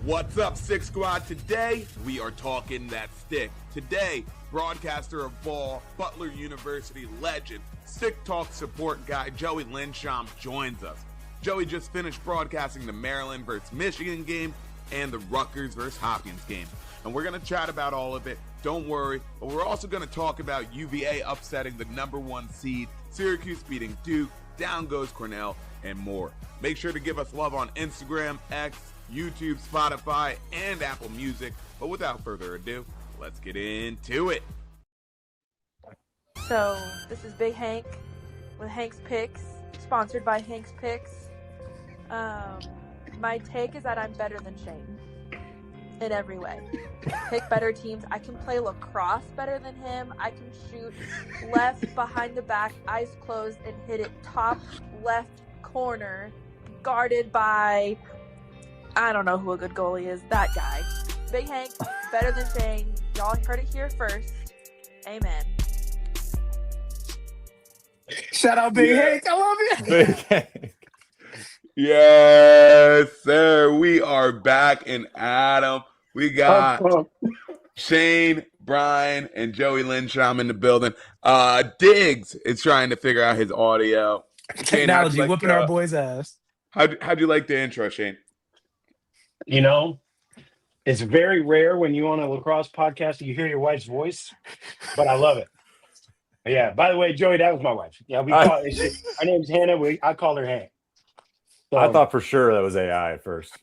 What's up, Six Squad? Today, we are talking that stick. Today, broadcaster of ball, Butler University legend, Stick Talk Support guy, Joey Lindstrom joins us. Joey just finished broadcasting the Maryland versus Michigan game and the Rutgers versus Hopkins game. And we're going to chat about all of it. Don't worry. But we're also going to talk about UVA upsetting the #1 seed, Syracuse beating Duke, down goes Cornell, and more. Make sure to give us love on Instagram, X, YouTube, Spotify, and Apple Music. But without further ado, let's get into it. So, this is Big Hank with Hank's Picks, sponsored by Hank's Picks. My take is that I'm better than Shane in every way. Pick better teams. I can play lacrosse better than him. I can shoot left behind the back, eyes closed, and hit it top left corner, guarded by, I don't know who a good goalie is. That guy. Big Hank, better than Shane. Y'all heard it here first. Amen. Shout out Big Hank. I love you. Big Hank. Yes, sir. We are back in Adam. We got Shane, Brian, and Joey Lindstrom in the building. Diggs is trying to figure out his audio. Technology Shane, whooping our boys' ass. How'd you like the intro, Shane? You know, it's very rare when you on a lacrosse podcast you hear your wife's voice, but I love it. Yeah. By the way, Joey, that was my wife. Yeah, her name's Hannah. I call her Hank. So, I thought for sure that was AI at first.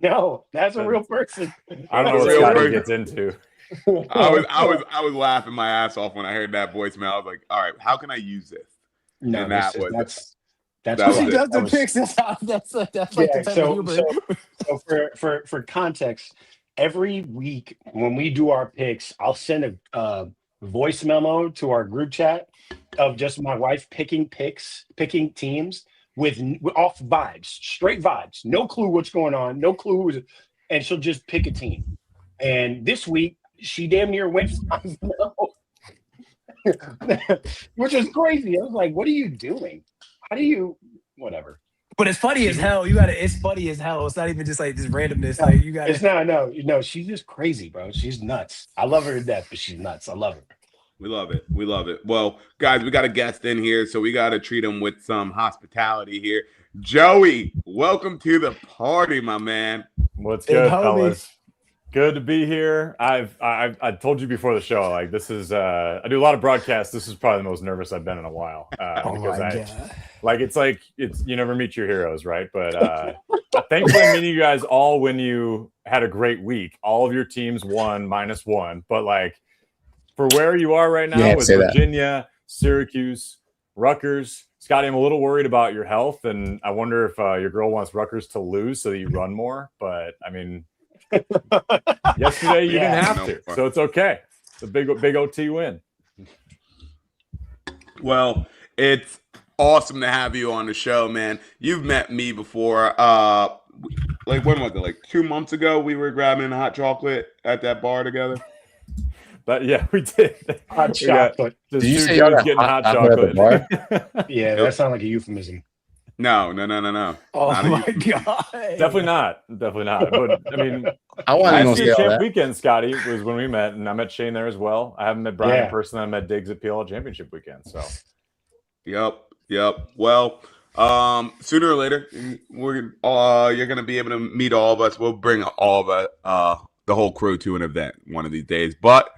No, that's a real person. I don't know what Scotty gets into. I was laughing my ass off when I heard that voicemail. I was like, all right, how can I use this? No, and that's what he does the picks. That's like the so for context, every week when we do our picks, I'll send a voice memo to our group chat of just my wife picking teams with off vibes, straight vibes, no clue what's going on, no clue, and she'll just pick a team. And this week she damn near went 5-0, which is crazy. I was like, "What are you doing? How do you whatever?" But it's funny as hell. It's funny as hell. It's not even just like this randomness. Like you got. It's not. No. She's just crazy, bro. She's nuts. I love her to death, but she's nuts. I love her. We love it. We love it. Well, guys, we got a guest in here, so we got to treat him with some hospitality here. Joey, welcome to the party, my man. What's good, fellas? Good to be here. I told you before the show, like this is I do a lot of broadcasts. This is probably the most nervous I've been in a while. It's you never meet your heroes, right? But thankfully meeting you guys all when you had a great week. All of your teams won -1, but like for where you are right now with Virginia, Syracuse, Rutgers, Scotty, I'm a little worried about your health, and I wonder if your girl wants Rutgers to lose so that you run more. But I mean, yesterday you didn't have to, so it's okay. It's a big OT win. Well, it's awesome to have you on the show, man. You've met me before. Like when was it? Like 2 months ago, we were grabbing a hot chocolate at that bar together. But yeah, we did. Hot chocolate. Did you say you was getting hot chocolate? Yeah, that sounds like a euphemism. No. Oh my god! Definitely not. But I mean, I want to champ weekend, Scotty, was when we met, and I met Shane there as well. I haven't met Brian in person. I met Diggs at PL Championship weekend. So, yep. Well, sooner or later, you're gonna be able to meet all of us. We'll bring all of the whole crew to an event one of these days. But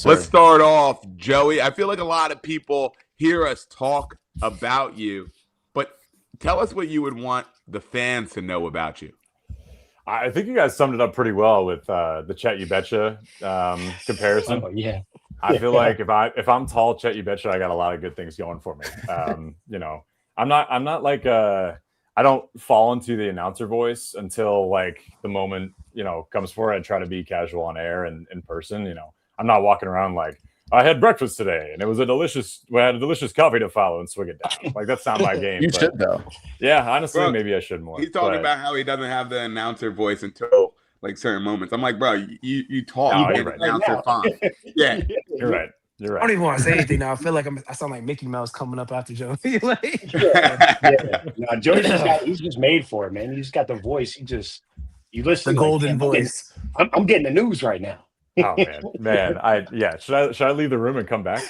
let's start off, Joey. I feel like a lot of people hear us talk about you, but tell us what you would want the fans to know about you. I think you guys summed it up pretty well with the Chet You Betcha comparison. Oh, yeah. I feel like if I'm tall, Chet You Betcha, I got a lot of good things going for me. You know, I'm not like I don't fall into the announcer voice until like the moment, you know, comes for it. I try to be casual on air and in person. You know, I'm not walking around like I had breakfast today and it was we had a delicious coffee to follow and swig it down. Like that's not my game. You should though. Yeah, honestly, maybe I should more. He's talking about how he doesn't have the announcer voice until like certain moments. I'm like, bro, you talk. You're right. Announcer fine. Yeah. You're right. You're right. I don't even want to say anything now. I feel like I sound like Mickey Mouse coming up after Joey. No, Joey's just made for it, man. He's got the voice. You listen. The golden voice. I'm getting the news right now. Oh man. Should I leave the room and come back?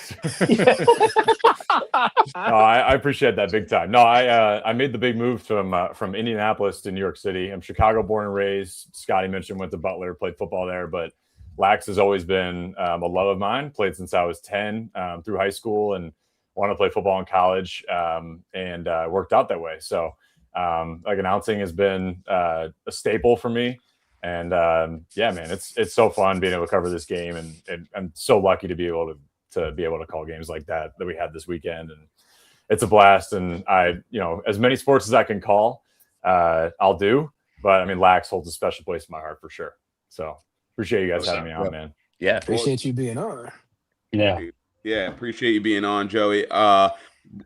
No, I appreciate that big time. No, I made the big move from Indianapolis to New York City. I'm Chicago born and raised. Scotty mentioned went to Butler, played football there, but Lax has always been a love of mine. Played since I was 10 through high school and wanted to play football in college and worked out that way. So like announcing has been a staple for me. And man, it's so fun being able to cover this game, and I'm so lucky to be able to call games like that we had this weekend, and it's a blast. And I, as many sports as I can call, I'll do. But I mean, Lax holds a special place in my heart for sure. So appreciate you guys having me on, man. Yeah, appreciate you being on. Yeah, appreciate you being on, Joey.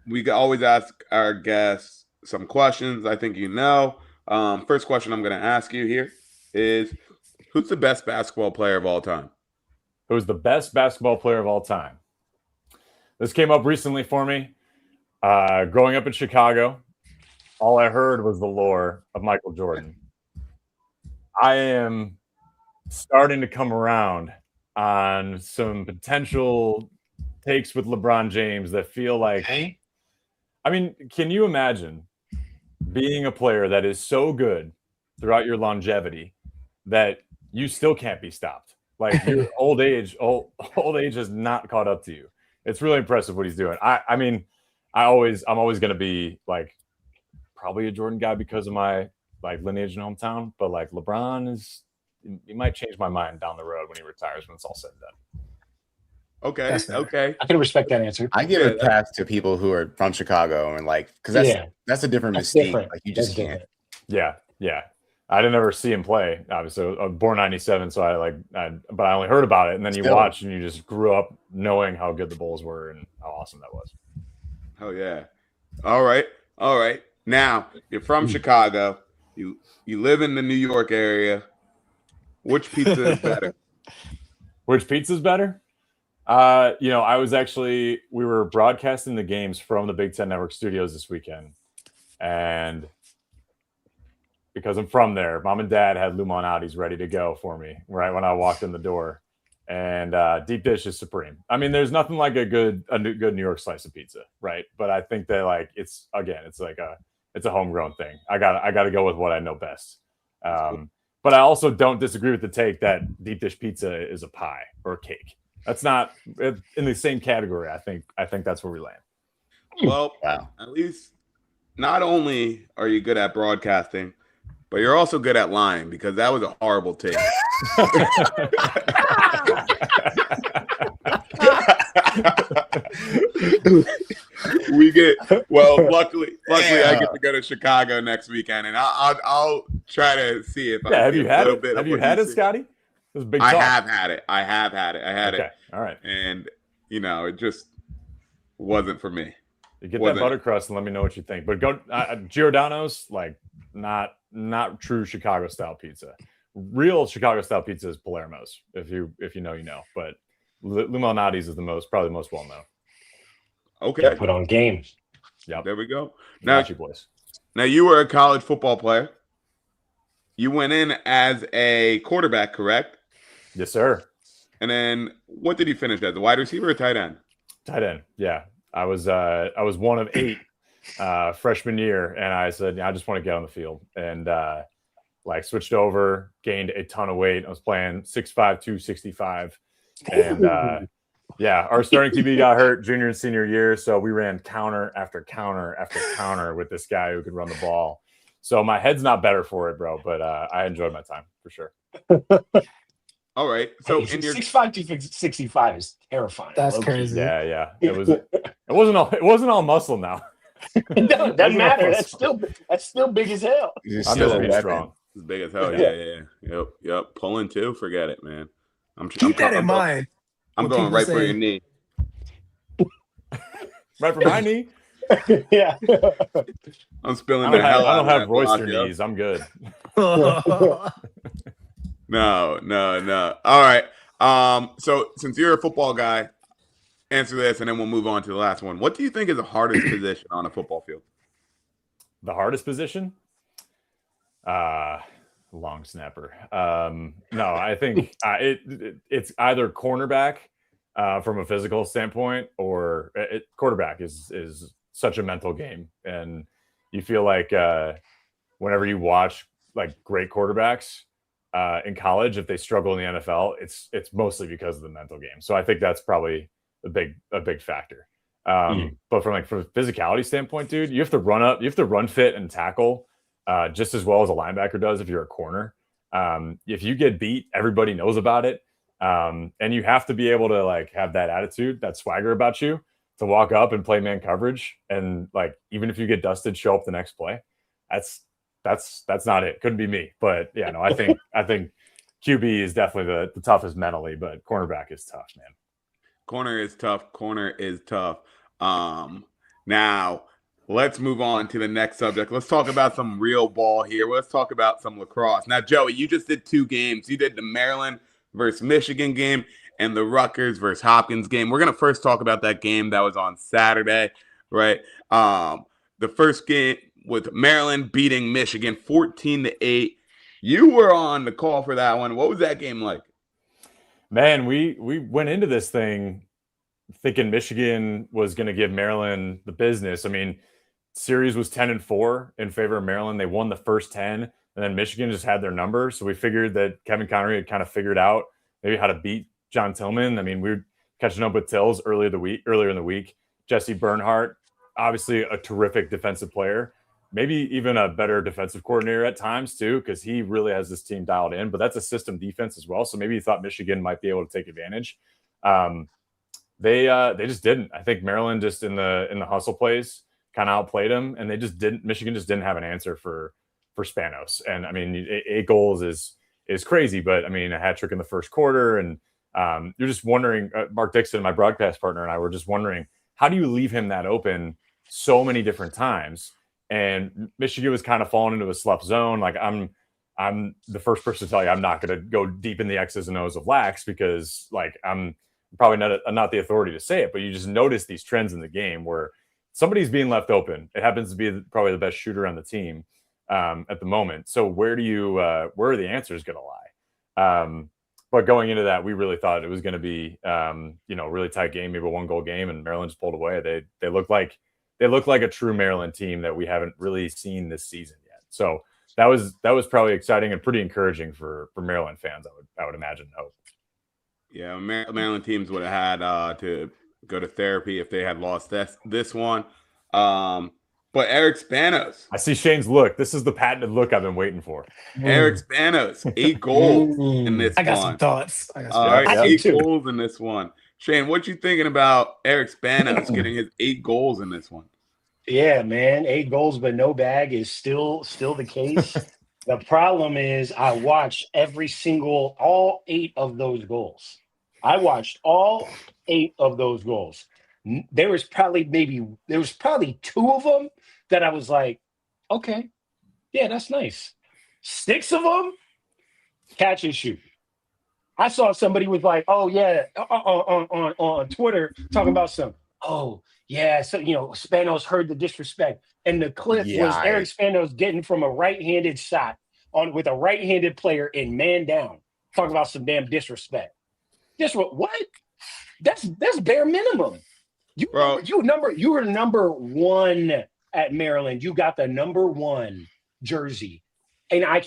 We always ask our guests some questions. I think first question I'm going to ask you here is, who's the best basketball player of all time? Who's the best basketball player of all time? This came up recently for me. Growing up in Chicago, all I heard was the lore of Michael Jordan. I am starting to come around on some potential takes with LeBron James that feel like, I mean, can you imagine being a player that is so good throughout your longevity that you still can't be stopped? Like your old age has not caught up to you. It's really impressive what he's doing. I'm always going to be like probably a Jordan guy because of my like lineage and hometown, but like LeBron he might change my mind down the road when he retires, when it's all said and done. Okay. I can respect that answer. I give a pass to people who are from Chicago and like, because that's a different mystique. Different. Like you just can't. Yeah. I didn't ever see him play. Obviously, I was born 97, so but I only heard about it, and then you watch and you just grew up knowing how good the Bulls were and how awesome that was. Oh yeah. All right. Now you're from Chicago. You live in the New York area. Which pizza is better? Which pizza is better? We were broadcasting the games from the Big Ten Network studios this weekend, and because I'm from there, Mom and Dad had Lumonati's ready to go for me right when I walked in the door. And deep dish is supreme. I mean, there's nothing like a good New York slice of pizza, right? But I think that like it's a homegrown thing. I got to go with what I know best. But I also don't disagree with the take that deep dish pizza is a pie or a cake. That's not in the same category. I think that's where we land. Well, At least not only are you good at broadcasting, but you're also good at lying, because that was a horrible take. Luckily I get to go to Chicago next weekend, and I'll try to see if have you had it? Have you had it, Scotty? It was big talk. I have had it. I had it. All right. And it just wasn't for me. You get that butter crust and let me know what you think. But go Giordano's, like not true Chicago style pizza. Real Chicago style pizza is Palermo's. If you know, you know. But Lumonati's is probably the most well known. Okay. Put on games. Yeah. There we go. Now you were a college football player. You went in as a quarterback, correct? Yes, sir. And then what did you finish as? A wide receiver or tight end? Tight end. Yeah. I was one of 8 freshman year, and I said, I just want to get on the field, and switched over, gained a ton of weight. I was playing 6'5", 265, and our starting QB got hurt junior and senior year, so we ran counter after counter after counter with this guy who could run the ball. So my head's not better for it, bro, but I enjoyed my time for sure. All right. So in your 6'5" to 65 is terrifying. That's crazy. Yeah. It wasn't all muscle now. It doesn't matter. That's still big as hell. I'm just being strong. It's big as hell. Yeah. Yep. Pulling too. Forget it, man. Keep that in mind. I'm going right for your knee. Right for my knee? Yeah. I'm spilling the hell out. I don't have Royster knees. I'm good. No. All right. So since you're a football guy, answer this, and then we'll move on to the last one. What do you think is the hardest position on a football field? The hardest position? Long snapper. No, I think it's either cornerback from a physical standpoint, or quarterback is such a mental game, and you feel like whenever you watch like great quarterbacks in college, if they struggle in the NFL, it's mostly because of the mental game. So I think that's probably a big factor. But from a physicality standpoint, dude, you have to run up, you have to run fit and tackle just as well as a linebacker does if you're a corner. If you get beat, everybody knows about it. And you have to be able to like have that attitude, that swagger about you to walk up and play man coverage. And like, even if you get dusted, show up the next play. That's not it. Couldn't be me. But yeah, no, I think QB is definitely the toughest mentally, but cornerback is tough, man. Corner is tough. Now let's move on to the next subject. Let's talk about some real ball here. Let's talk about some lacrosse. Now, Joey, you just did 2 games. You did the Maryland versus Michigan game and the Rutgers versus Hopkins game. We're going to first talk about that game that was on Saturday, right? The first game with Maryland beating Michigan 14-8. You were on the call for that one. What was that game like? Man, we went into this thing thinking Michigan was going to give Maryland the business. I mean, series was 10-4 in favor of Maryland. They won the first 10, and then Michigan just had their number. So we figured that Kevin Connery had kind of figured out maybe how to beat John Tillman. I mean, we were catching up with Tills earlier in the week. Jesse Bernhardt, obviously a terrific defensive player, maybe even a better defensive coordinator at times too, because he really has this team dialed in. But that's a system defense as well. So maybe he thought Michigan might be able to take advantage. They just didn't. I think Maryland just in the hustle plays kind of outplayed them, and Michigan just didn't have an answer for Spanos. And I mean, 8 goals is crazy, but I mean, a hat trick in the first quarter, and you're just wondering. Mark Dixon, my broadcast partner, and I were just wondering, how do you leave him that open so many different times? And Michigan was kind of falling into a slough zone. Like I'm the first person to tell you I'm not going to go deep in the X's and O's of Lax, because like I'm probably not the authority to say it, but you just notice these trends in the game where somebody's being left open. It happens to be probably the best shooter on the team at the moment. So where are the answers going to lie? But going into that, we really thought it was going to be a really tight game, maybe a 1-goal game, and Maryland just pulled away. They look like a true Maryland team that we haven't really seen this season yet. So that was probably exciting and pretty encouraging for Maryland fans, I would imagine and hope. Yeah, Maryland teams would have had to go to therapy if they had lost this one. But Eric Spanos. I see Shane's look. This is the patented look I've been waiting for. Eric Spanos, 8 goals in this one. I got some thoughts. 8 goals in this one. Shane, what you thinking about Eric Spanos getting his 8 goals in this one? Yeah, man, 8 goals but no bag is still the case. The problem is I watched all 8 of those goals. I watched all 8 of those goals. There was probably 2 of them that I was like, okay, yeah, that's nice. 6 of them, catch and shoot. I saw somebody was like, oh yeah, on Twitter talking about some, oh yeah, so Spanos heard the disrespect, and the clip was Eric Spanos getting from a right-handed shot with a right-handed player in man down, talking about some damn disrespect. What? That's bare minimum. You were number 1 at Maryland. You got the number 1 jersey, and I'm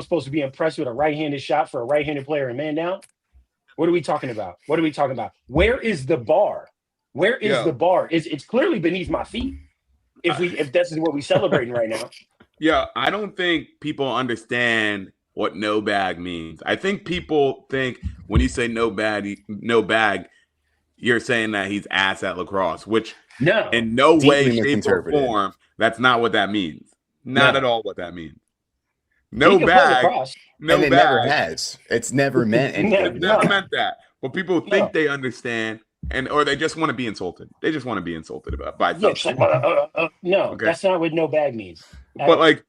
supposed to be impressed with a right-handed shot for a right-handed player in man down. What are we talking about? Where is the bar? The bar? It's clearly beneath my feet. If this is what we're celebrating right now. Yeah, I don't think people understand what no bag means. I think people think when you say no bag, you're saying that he's ass at lacrosse, which in no way, shape, or form, that's not what that means. Not at all what that means. No bag. No bag. Never has. It's never meant anything. It's never meant that. But people think they understand, or they just want to be insulted. They just want to be insulted by something. That's not what no bag means. But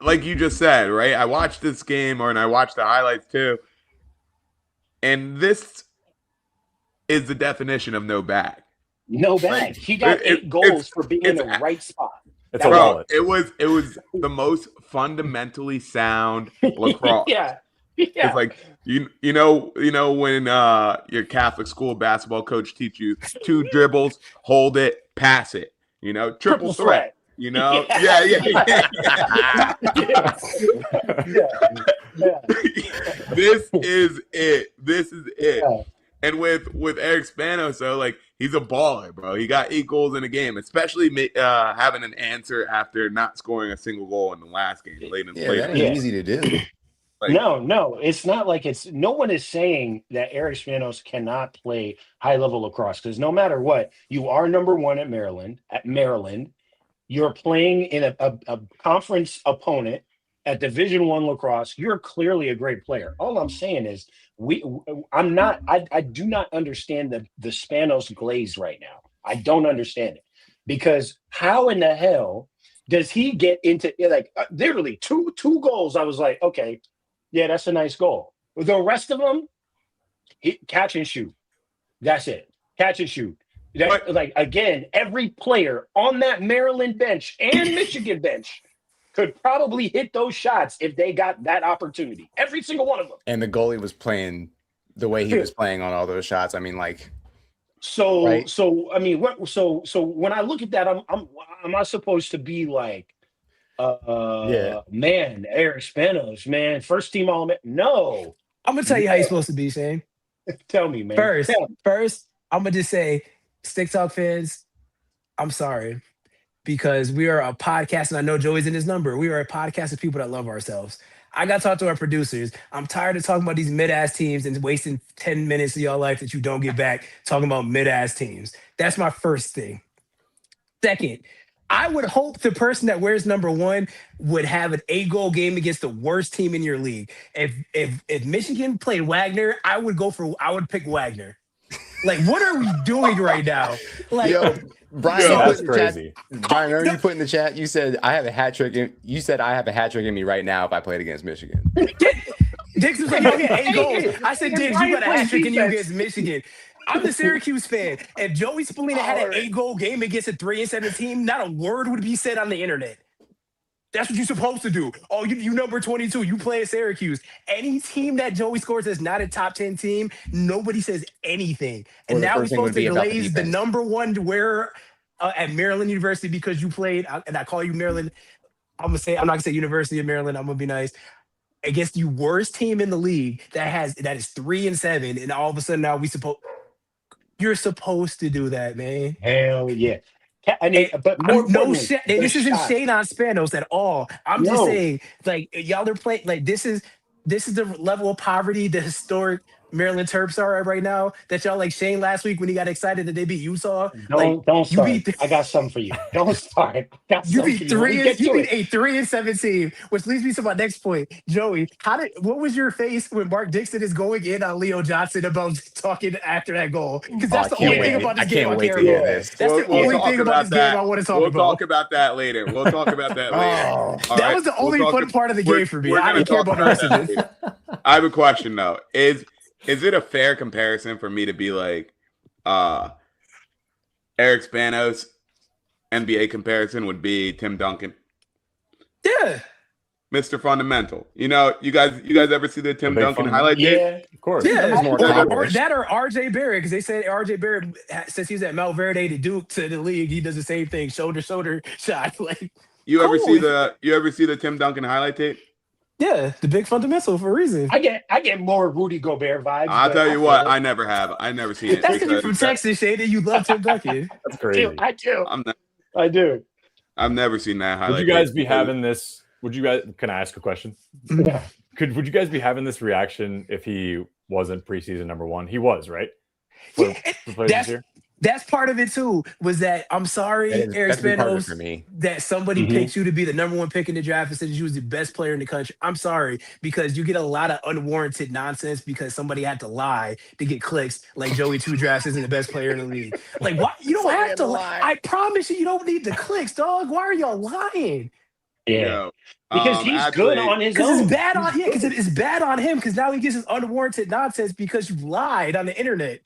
like you just said, right? I watched this game, and I watched the highlights too. And this is the definition of no bag. No bag. He got 8 goals for being in the right spot. It's a wallet. It was the most fundamentally sound lacrosse. Yeah. It's like you know when your Catholic school basketball coach teach you 2 dribbles, hold it, pass it. Triple threat. Yeah. This is it. Yeah. And with Eric Spanos, though, like, he's a baller, bro. He got 8 goals in a game, especially having an answer after not scoring a single goal in the last game. Late in the play. That ain't easy to do. Like, no, it's not like no one is saying that Eric Spanos cannot play high level lacrosse, because no matter what, you are number 1 at Maryland. You're playing in a conference opponent at Division I lacrosse. You're clearly a great player. All I'm saying is I do not understand the Spanos glaze right now. I don't understand it, because how in the hell does he get into literally two goals? I was like, okay, yeah, that's a nice goal. The rest of them, catch and shoot. That's it. Catch and shoot. Again, every player on that Maryland bench and Michigan bench could probably hit those shots if they got that opportunity. Every single one of them. And the goalie was playing the way he was playing on all those shots. I mean, like, so right? So I mean, so when I look at that, am I supposed to be like, man, Eric Spanos, man, first team All-American? No, I'm gonna tell you how you're supposed to be, Shane. Tell me, man. First, I'm gonna just say, Stick Talk fans, I'm sorry, because we are a podcast, and I know Joey's in his number. We are a podcast of people that love ourselves. I got to talk to our producers. I'm tired of talking about these mid-ass teams and wasting 10 minutes of your life that you don't get back talking about mid-ass teams. That's my first thing. Second, I would hope the person that wears number 1 would have an 8-goal game against the worst team in your league. If Michigan played Wagner, I would pick Wagner. Like, what are we doing right now? Like, yo, Brian, that's crazy. Brian, remember you put in the chat? You said I have a hat trick. You said I have a hat trick in me right now if I played against Michigan. Diggs was like, "You get 8 goals." I said, "Diggs, you got a hat trick in you against Michigan." I'm the Syracuse fan. If Joey Spallina had an 8-goal game against a 3-7 team, not a word would be said on the internet. That's what you're supposed to do. Oh, you number 22. You play at Syracuse. Any team that Joey scores is not a top 10 team. Nobody says anything. And now we're supposed to glaze the number 1 wearer at Maryland University because you played, and I call you Maryland. I'm not gonna say University of Maryland. I'm gonna be nice. Against the worst team in the league that is 3-7, and all of a sudden now you're supposed to do that, man. Hell yeah. But more this isn't shade on Spanos at all. I'm just saying, like, y'all are playing, like, this is the level of poverty the historic Maryland Terps are at right now, that y'all like Shane last week when he got excited that they beat Utah. Don't start. I got something for you. Don't start. You beat a 3-7 team, which leads me to my next point. Joey, what was your face when Mark Dixon is going in on Leo Johnson about talking after that goal? Because that's the only thing about this game I care about. That's the only thing about this game I want to talk about. We'll talk about that later. That was the only fun part of the game for me. I didn't care about the rest of it. I have a question, though. Is it a fair comparison for me to be like Eric Spanos NBA comparison would be Tim Duncan? Yeah. Mr. Fundamental. You guys ever see the Tim Duncan highlight tape? Yeah, of course. Yeah. Or that or RJ Barrett, because they said RJ Barrett, since he was at Mount Verde to Duke to the league, he does the same thing, shoulder shot. Like, you ever see the Tim Duncan highlight tape? Yeah, the big fundamental for a reason. I get more Rudy Gobert vibes. I'll tell you what, I never have. I never seen it. That's because you're from Texas, Shane, and you love Tim Duncan. That's crazy. I do. I've never seen that highlight. Would you guys be having this? Can I ask a question? Yeah. Would you guys be having this reaction if he wasn't preseason number 1? He was, right? That's part of it too. Was that I'm sorry, Eric Spanos, that somebody picked you to be the number 1 pick in the draft and said you was the best player in the country. I'm sorry, because you get a lot of unwarranted nonsense because somebody had to lie to get clicks. Like Joey 2 drafts isn't the best player in the league. Like, what? You don't have to lie. I promise you don't need the clicks, dog. Why are y'all lying? Yeah. Because he's good on his own. It's bad on because it is bad on him because now he gets his unwarranted nonsense because you lied on the internet.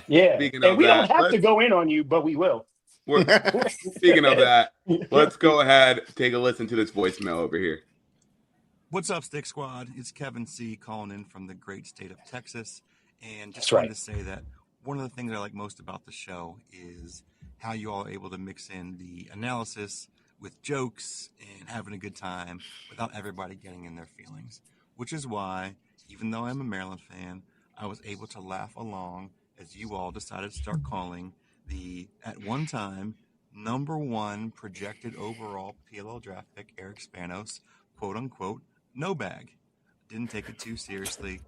Yeah. Speaking And of we that, don't have to go in on you, but we will. Speaking of that, let's go ahead, take a listen to this voicemail over here. What's up, Stick Squad? It's Kevin C. calling in from the great state of Texas. And just wanted to say that one of the things I like most about the show is how you all are able to mix in the analysis with jokes and having a good time without everybody getting in their feelings. Which is why, even though I'm a Maryland fan, I was able to laugh along as you all decided to start calling the, at one time, number one projected overall PLL draft pick, Eric Spanos, quote unquote, no bag. Didn't take it too seriously.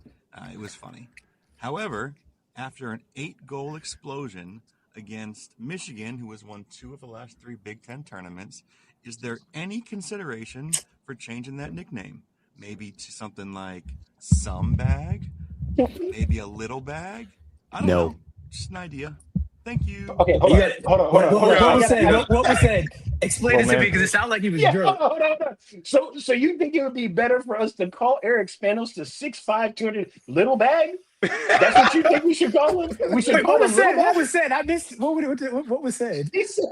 It was funny. However, after an 8-goal explosion against Michigan, who has won 2 of the last 3 Big Ten tournaments, is there any consideration for changing that nickname? Maybe to something like some bag? Maybe a little bag? I don't know. Just an idea. Thank you. Okay, hold on. What was said? Explain it to me because it sounded like he was drunk. Hold on. So you think it would be better for us to call Eric Spanos the 6'5", 200 little bag? That's what you think we should call him? We should call him little bag? What was said? I missed. What was said? He said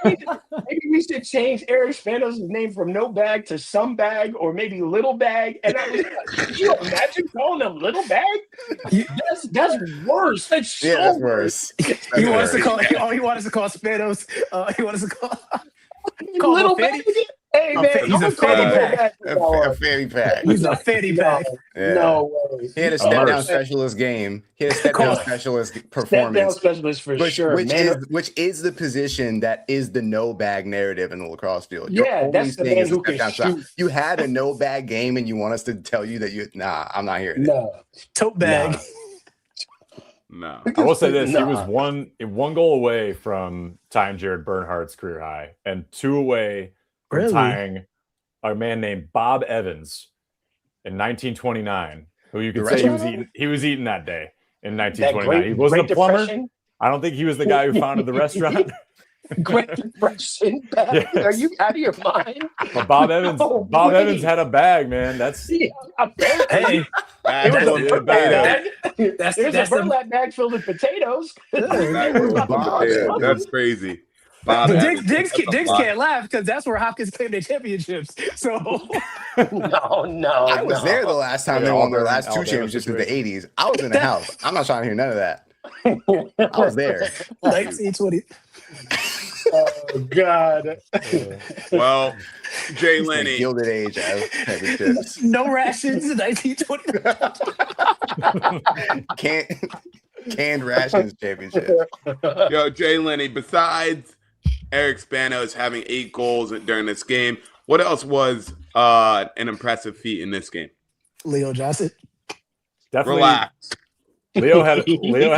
maybe we should change Eric Spanos' name from no bag to some bag or maybe little bag. And I was like, could you imagine calling him little bag? That's worse. That's worse. He wants to call. He wanted to call Spanos. He wanted to call little bag. Hey man, he's a fanny pack. A fanny pack. He's a fanny pack. No way. He had a step down specialist game. He had a step down specialist performance. Step down specialist for sure. Which is the position that is the no bag narrative in the lacrosse field. Yeah, that's the man who can shoot. You had a no bag game, and you want us to tell you that I'm not hearing it. No, tote bag. No. I will say this: he was one goal away from tying Jared Bernhardt's career high, and 2 away from tying a man named Bob Evans in 1929, who you could say he was eating that day in 1929. He wasn't a plumber. Depression? I don't think he was the guy who founded the restaurant. Great Depression bag. Yeah. Are you out of your mind? But Bob Evans had a bag, man. That's hey, it was a bag. There's a burlap bag filled with potatoes. That's crazy. Diggs can't laugh because that's where Hopkins claimed their championships. So no. I was there the last time they won their last 2 championships in the 80s. I was in the house. I'm not trying to hear none of that. I was there. 1920. Oh God. Well, Jay Lenny. Gilded age of championships. No rations in 1920. Canned rations championship. Yo, Jay Lenny, besides Eric Spanos having 8 goals during this game, what else was an impressive feat in this game? Leo Johnson. Definitely. Relax. Leo had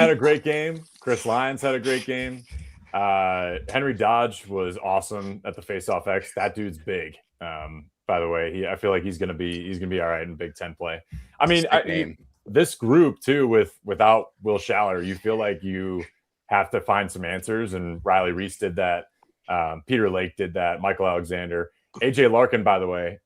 a great game. Chris Lyons had a great game. Henry Dodge was awesome at the faceoff X. That dude's big. By the way, I feel like he's gonna be all right in Big Ten play. I mean, this group too, without Will Schaller, you feel like you have to find some answers. And Riley Reese did that. Peter Lake did that. Michael Alexander, AJ Larkin. By the way,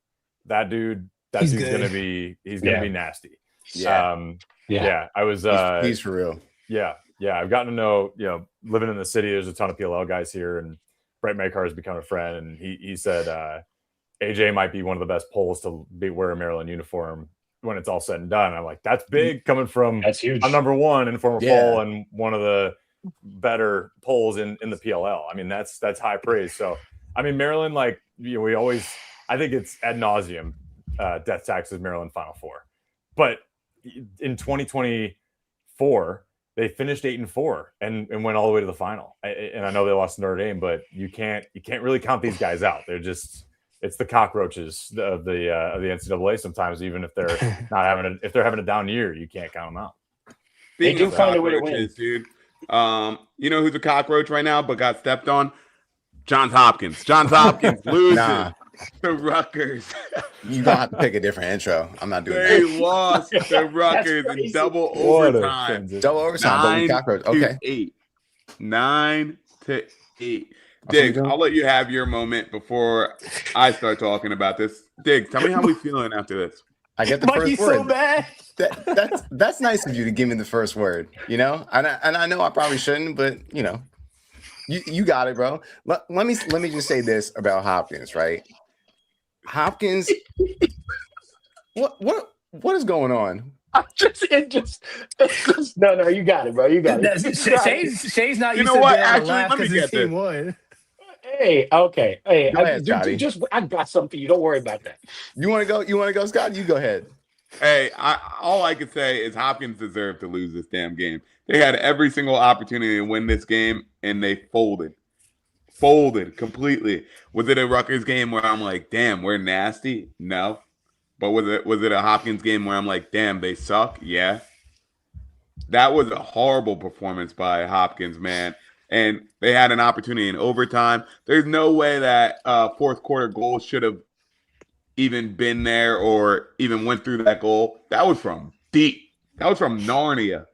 that dude's gonna be nasty. Yeah. I was. He's for real. Yeah. I've gotten to know, living in the city, there's a ton of PLL guys here, and Brett Makar has become a friend. And he said AJ might be one of the best polls to wear a Maryland uniform when it's all said and done. I'm like, that's big coming from that's huge. A number 1 in former poll and one of the better polls in the PLL. I mean, that's high praise. So, I mean, Maryland, we always, I think it's ad nauseum, death taxes Maryland Final Four. But in 2024, they finished 8-4 and went all the way to the final. And I know they lost to Notre Dame, but you can't really count these guys out. They're just, it's the cockroaches of the NCAA. Sometimes, even if they're if they're having a down year, you can't count them out. They do find a way to win, dude. You know who's a cockroach right now, but got stepped on? Johns Hopkins. Johns Hopkins loses to Rutgers. You gonna have to pick a different intro. I'm not doing that. They lost to Rutgers in double overtime. Double overtime. Cockroach. Okay. 9-8. Diggs, I'll let you have your moment before I start talking about this. Diggs, tell me how we feeling after this. I get the Mikey's first word. So bad. That's nice of you to give me the first word, you know? And I know I probably shouldn't, but you know, you got it, bro. Let me just say this about Hopkins, right? Hopkins, what is going on? No, you got it, bro. You got it. Shay's not You used know to what? being able to Actually, laugh let me because his get this. team won. Hey, okay. Hey, Go ahead, Scotty. I got something for you. Don't worry about that. You want to go? You want to go, Scott? You go ahead. Hey, all I can say is Hopkins deserved to lose this damn game. They had every single opportunity to win this game, and they folded completely. Was it a Rutgers game where I'm like, damn, we're nasty? No. But was it a Hopkins game where I'm like, damn, they suck? Yeah. That was a horrible performance by Hopkins, man. And they had an opportunity in overtime. There's no way that fourth quarter goal should have even been there or even went through that goal. That was from deep. That was from Narnia.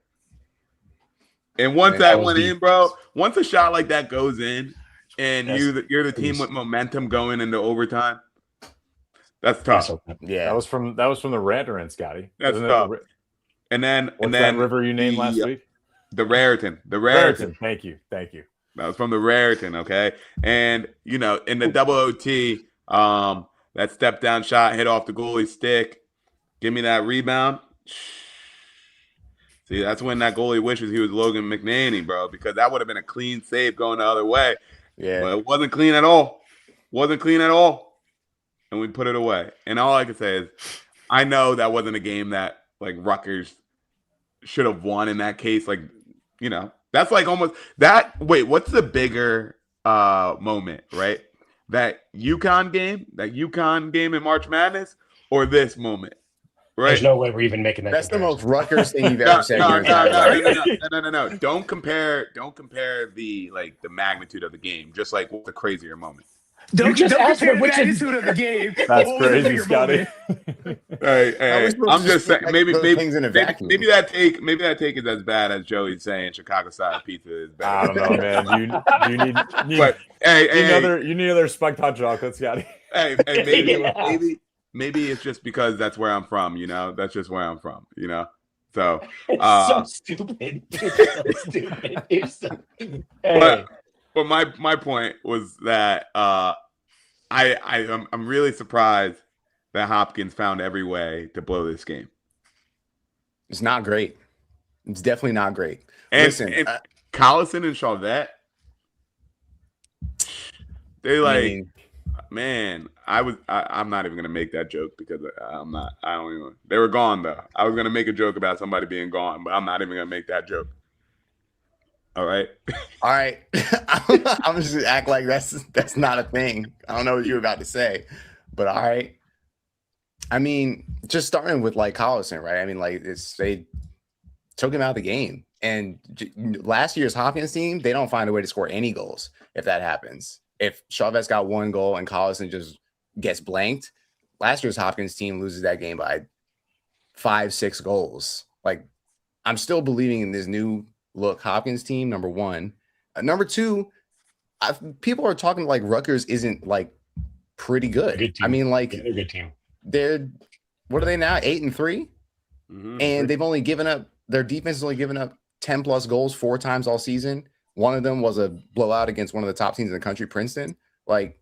And once that went in, bro, once a shot like that goes in and you're the team with momentum going into overtime, that's tough. Yeah. That was from the Raritan, Scotty. That's tough. And then that river you named last week? The Raritan. Thank you. That was from the Raritan, okay? And, you know, in the double OT, that step down shot hit off the goalie's stick. Give me that rebound. See, that's when that goalie wishes he was Logan McNaney, bro, because that would have been a clean save going the other way. Yeah. But it wasn't clean at all. And we put it away. And all I can say is I know that wasn't a game that, like, Rutgers should have won in that case. Like, you know, that's like almost that. Wait, what's the bigger moment, right? That UConn game in March Madness, or this moment, right? There's no way we're even making that. That's comparison. The most Rutgers thing you've ever said. No. Don't compare the magnitude of the game. Just like what's the crazier moment. Don't compare the magnitude of the game. That's crazy, Scotty. Hey, I'm just saying. Maybe that take is as bad as Joey's saying Chicago style pizza is bad. I don't know, man. You need other spiked hot chocolate, Scotty. Maybe it's just because that's where I'm from. You know, that's just where I'm from. You know, so it's so stupid. It's so stupid. But my point was that I'm really surprised that Hopkins found every way to blow this game. It's not great. It's definitely not great. And, Listen, Collison and Chauvette, they like, man. I'm not even gonna make that joke because I'm not. I don't even. They were gone though. I was gonna make a joke about somebody being gone, but I'm not even gonna make that joke. All right. I'm just gonna act like that's not a thing. I don't know what you're about to say, but all right. I mean, just starting with like Collison, right? I mean, like they took him out of the game, and last year's Hopkins team, they don't find a way to score any goals if that happens. If Chauvette's got one goal and Collison just gets blanked, last year's Hopkins team loses that game by 5-6 goals. Like, I'm still believing in this new look Hopkins team, number one. Number two, people are talking like Rutgers isn't like pretty good. I mean, like they're a good team. They're what are they now? 8-3, and they've only given up. Their defense has only given up 10 plus goals 4 times all season. One of them was a blowout against one of the top teams in the country, Princeton. Like,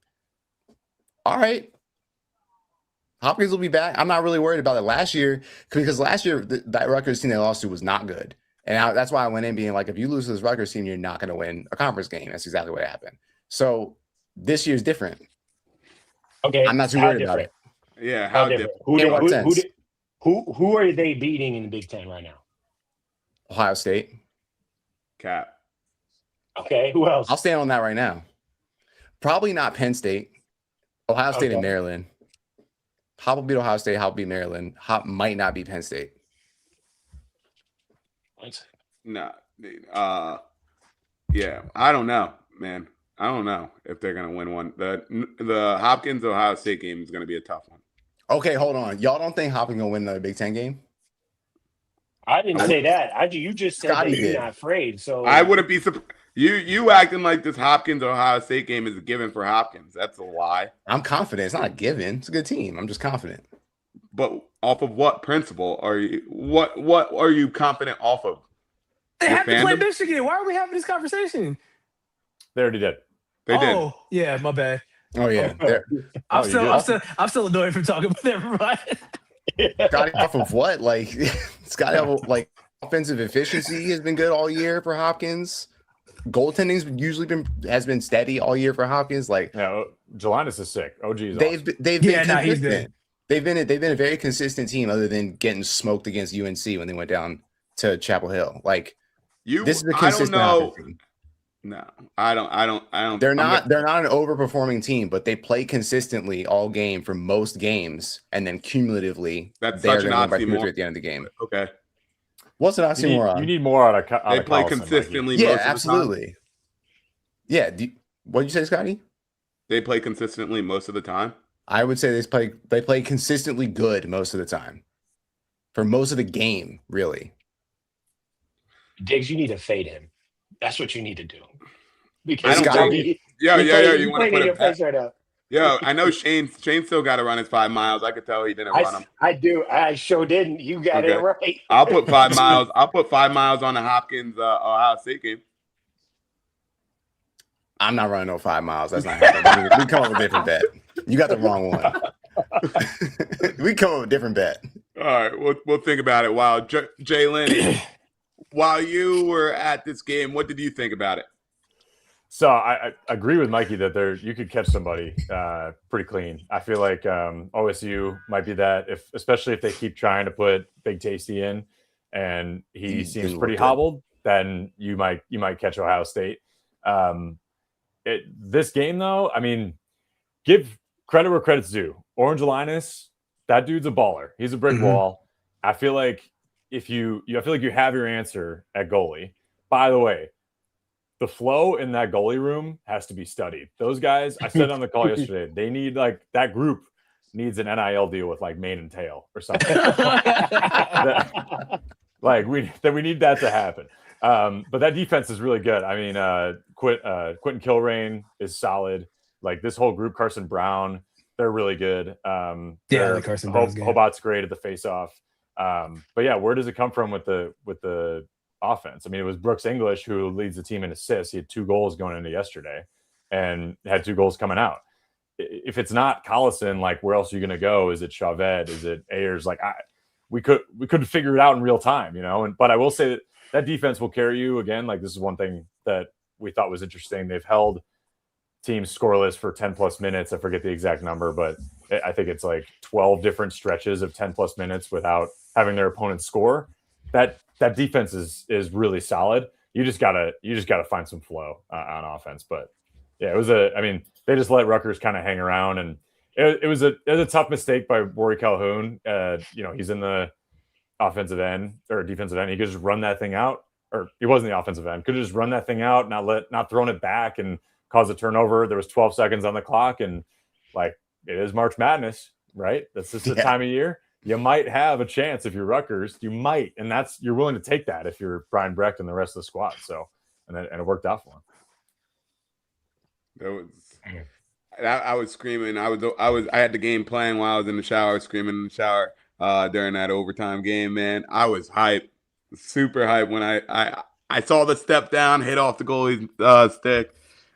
all right, Hopkins will be back. I'm not really worried about it last year because last year that Rutgers team they lost to was not good. And that's why I went in being like, if you lose to this Rutgers team, you're not going to win a conference game. That's exactly what happened. So this year's different. Okay. I'm not too worried about it. Yeah. How different? Who are they beating in the Big Ten right now? Ohio State. Cap. Okay. Who else? I'll stand on that right now. Probably not Penn State. Ohio State and Maryland. Hop will beat Ohio State. Hop will beat Maryland. Hop might not beat Penn State. No. Yeah. I don't know, man. I don't know if they're going to win one. The Hopkins-Ohio State game is going to be a tough one. Okay, hold on. Y'all don't think Hopkins going to win another Big Ten game? I didn't say that. You just said that you're not afraid. So I wouldn't be surprised. You acting like this Hopkins-Ohio State game is a given for Hopkins. That's a lie. I'm confident. It's not a given. It's a good team. I'm just confident. But off of what principle are you? What are you confident off of? They have to play Michigan. Why are we having this conversation? They already did. They did. Oh, yeah, my bad. Oh yeah, I'm still annoyed from talking about everybody. Scotty off of what? Like Scotty off of, like offensive efficiency has been good all year for Hopkins. Goaltending's has been steady all year for Hopkins. Like Jelinas is sick. OG is they've been consistent. They've been a very consistent team, other than getting smoked against UNC when they went down to Chapel Hill. Like this is a consistent team. No, I don't. They're not an overperforming team, but they play consistently all game for most games, and then cumulatively, that's they're such an going by 3 oxymoron at the end of the game. Okay, what's an oxymoron? You need more out of. They play consistently. Yeah, most absolutely. Yeah. What did you say, Scotty? They play consistently most of the time. I would say they play consistently good most of the time, for most of the game, really. Diggs, you need to fade him. That's what you need to do. Because you want to put it face right up. Yeah, I know Shane still got to run his 5 miles. I could tell he didn't run them. I do. I sure didn't. You got it right. I'll put 5 miles. I'll put 5 miles on the Hopkins Ohio State game. I'm not running no 5 miles. That's not happening. We come up with a different bet. You got the wrong one. We come up with a different bet. All right, we'll think about it. While Jay Lenny, while you were at this game, what did you think about it? So I agree with Mikey that you could catch somebody pretty clean. I feel like OSU might be that, especially if they keep trying to put Big Tasty in, and he seems pretty hobbled, then you might catch Ohio State. This game though, I mean, give credit where credit's due. Orange Linus, that dude's a baller. He's a brick wall. I feel like I feel like you have your answer at goalie. By the way, the flow in that goalie room has to be studied. Those guys, I said on the call yesterday, they need that group needs an NIL deal with mane and tail or something. we need that to happen. But that defense is really good. I mean, Quentin Kilrain is solid. Like this whole group, Carson Brown, they're really good. Carson Brown's good. Hobot's great at the faceoff. But yeah, where does it come from with the offense? I mean, it was Brooks English who leads the team in assists. He had 2 goals going into yesterday and had 2 goals coming out. If it's not Collison, where else are you going to go? Is it Chavez? Is it Ayers? We could figure it out in real time, but I will say that defense will carry you again. This is one thing that we thought was interesting. They've held teams scoreless for 10 plus minutes. I forget the exact number, but I think it's 12 different stretches of 10 plus minutes without having their opponent score. That defense is really solid. You just gotta find some flow on offense. But yeah, they just let Rutgers kind of hang around, and it was a tough mistake by Rory Calhoun. He's in the offensive end or defensive end. He could just run that thing out, or he wasn't the offensive end. Could have just run that thing out, not thrown it back and cause a turnover. There was 12 seconds on the clock, and it is March Madness, right? That's just the time of year. You might have a chance if you're Rutgers. You might, and you're willing to take that if you're Brian Brecht and the rest of the squad. So, and it worked out for him. I was screaming. I had the game playing while I was in the shower. I was screaming in the shower during that overtime game. Man, I was hyped, super hyped when I saw the step down, hit off the goalie's stick,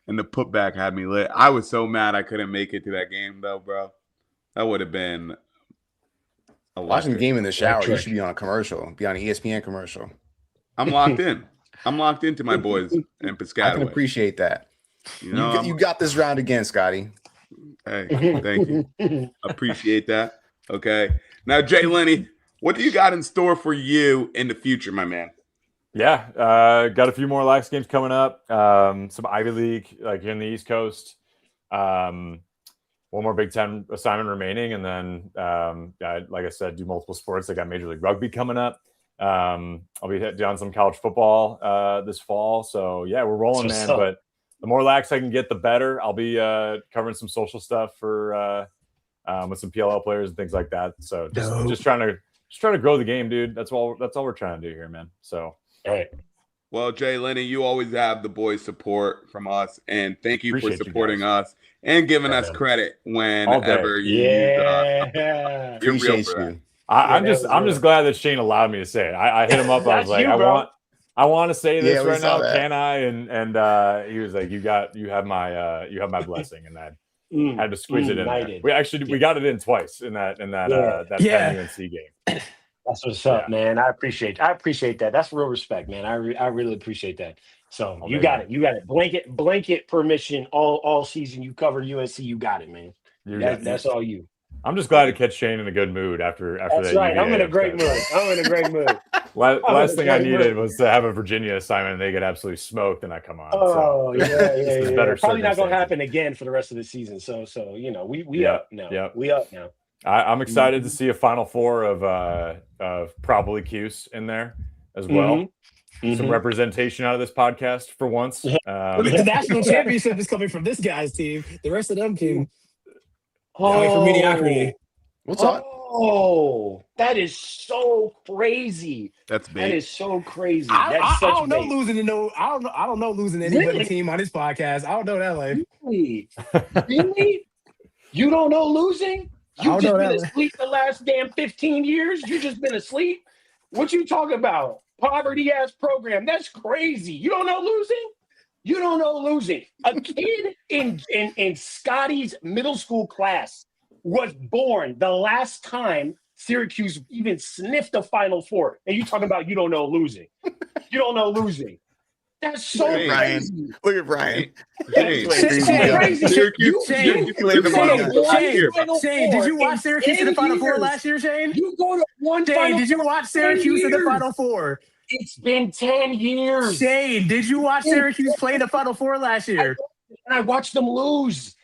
and the putback had me lit. I was so mad I couldn't make it to that game though, bro. That would have been. Watching the game in the shower, you should be on a commercial, be on an ESPN commercial. I'm locked in. I'm locked into my boys in Piscataway. I can appreciate that. You got this round again, Scotty. Hey, thank you. Appreciate that. Okay. Now, Jay Lenny, what do you got in store for you in the future, my man? Yeah, got a few more lax games coming up. Some Ivy League, here in the East Coast. One more Big Ten assignment remaining, and then, like I said, do multiple sports. I got Major League Rugby coming up. I'll be doing some college football this fall. So, yeah, we're rolling, man. But the more lax I can get, the better. I'll be covering some social stuff for with some PLL players and things like that. So just trying to grow the game, dude. That's all we're trying to do here, man. So, all right. Well, Jay Lenny, you always have the boys' support from us, and thank you Appreciate for you supporting guys. us and giving Yeah, us man. credit All whenever day. you use Yeah. You're real Appreciate for that. you. I'm that was just real. glad that Shane allowed me to say it. I hit him up. I was That's like, you, bro. I want to say this Yeah, we right saw now. that. Can I? And he was like, you have my blessing, and I had to squeeze it in I there. did. We got it in twice in that Yeah. Penn UNC game. That's what's up, man. I appreciate that. That's real respect, man. I really appreciate that. So All you day, got man. it. You got it. Blanket permission all season. You cover UNC. You got it, man. That's all you. I'm just glad to catch Shane in a good mood after That's that. right. UVA I'm in a great upset. mood. Last thing I needed was to have a Virginia assignment and they get absolutely smoked, and I come on. Oh, so, yeah. Better Probably not going to circumstances. happen again for the rest of the season. So we up now. Yep. We up now. I'm excited to see a Final Four of probably Cuse in there as well. Some representation out of this podcast for once. The national championship is coming from this guy's team. The rest of them can fight for mediocrity. What's up? Oh, that is so crazy. That's big. That is so crazy. I That's don't know losing to no. I don't know losing to anybody's team on this podcast. I don't know that life. Really? You don't know losing? You just been asleep the last damn 15 years? You just been asleep? What you talking about? Poverty ass program. That's crazy. You don't know losing? You don't know losing. A kid in Scotty's middle school class was born the last time Syracuse even sniffed a Final Four. And you talking about you don't know losing. You don't know losing. That's so crazy. Look at Brian. Shane, did you watch Syracuse in the Final Four last year, Shane? You go to one Shane, did you watch Syracuse in the Final Four? It's been 10 years. Shane, did you watch Syracuse play in the Final Four last year? And I watched them lose.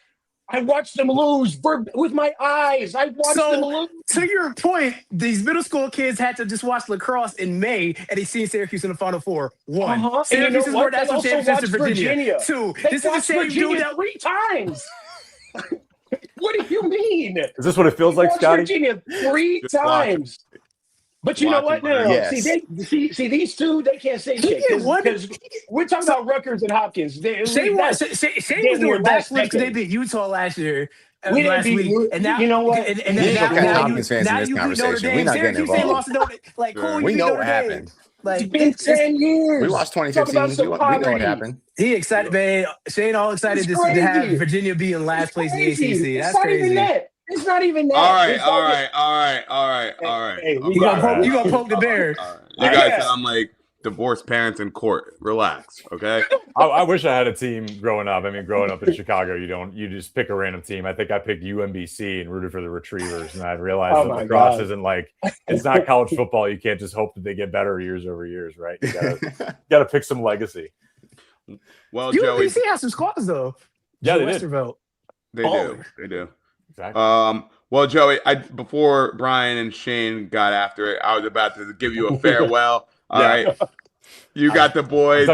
With my eyes. I watched them lose. To your point, these middle school kids had to just watch lacrosse in May, and they seen Syracuse in the Final Four. One, Syracuse is more national championships in Virginia. Two, this is the same dude that 3 times. What do you mean? Is this what it feels like, Scotty? Virginia 3 times. But you know what? No. Yes. See, these two, they can't say shit because we're talking about Rutgers and Hopkins. Shane was doing backflips because they beat Utah last year. Last week. And now, you know what? And now Hopkins fans in this conversation. We're not getting involved. We know what happened. Like, it's been 10 years. We watched 2015. We know what happened. He excited, man. Shane all excited to have Virginia be in last place in the ACC. That's crazy. It's not even that. All right. Hey, you gonna poke the bear. You guys sound like divorced parents in court. Relax, okay? I wish I had a team growing up. I mean, growing up in Chicago, you just pick a random team. I think I picked UMBC and rooted for the Retrievers, and I realized that lacrosse isn't like, it's not college football. You can't just hope that they get better years over years, right? You gotta pick some legacy. Well, UMBC Joey has some squads though. Yeah, they Westervelt. They do. Exactly. Well, Joey, before Brian and Shane got after it, I was about to give you a farewell. All right. You got the boys.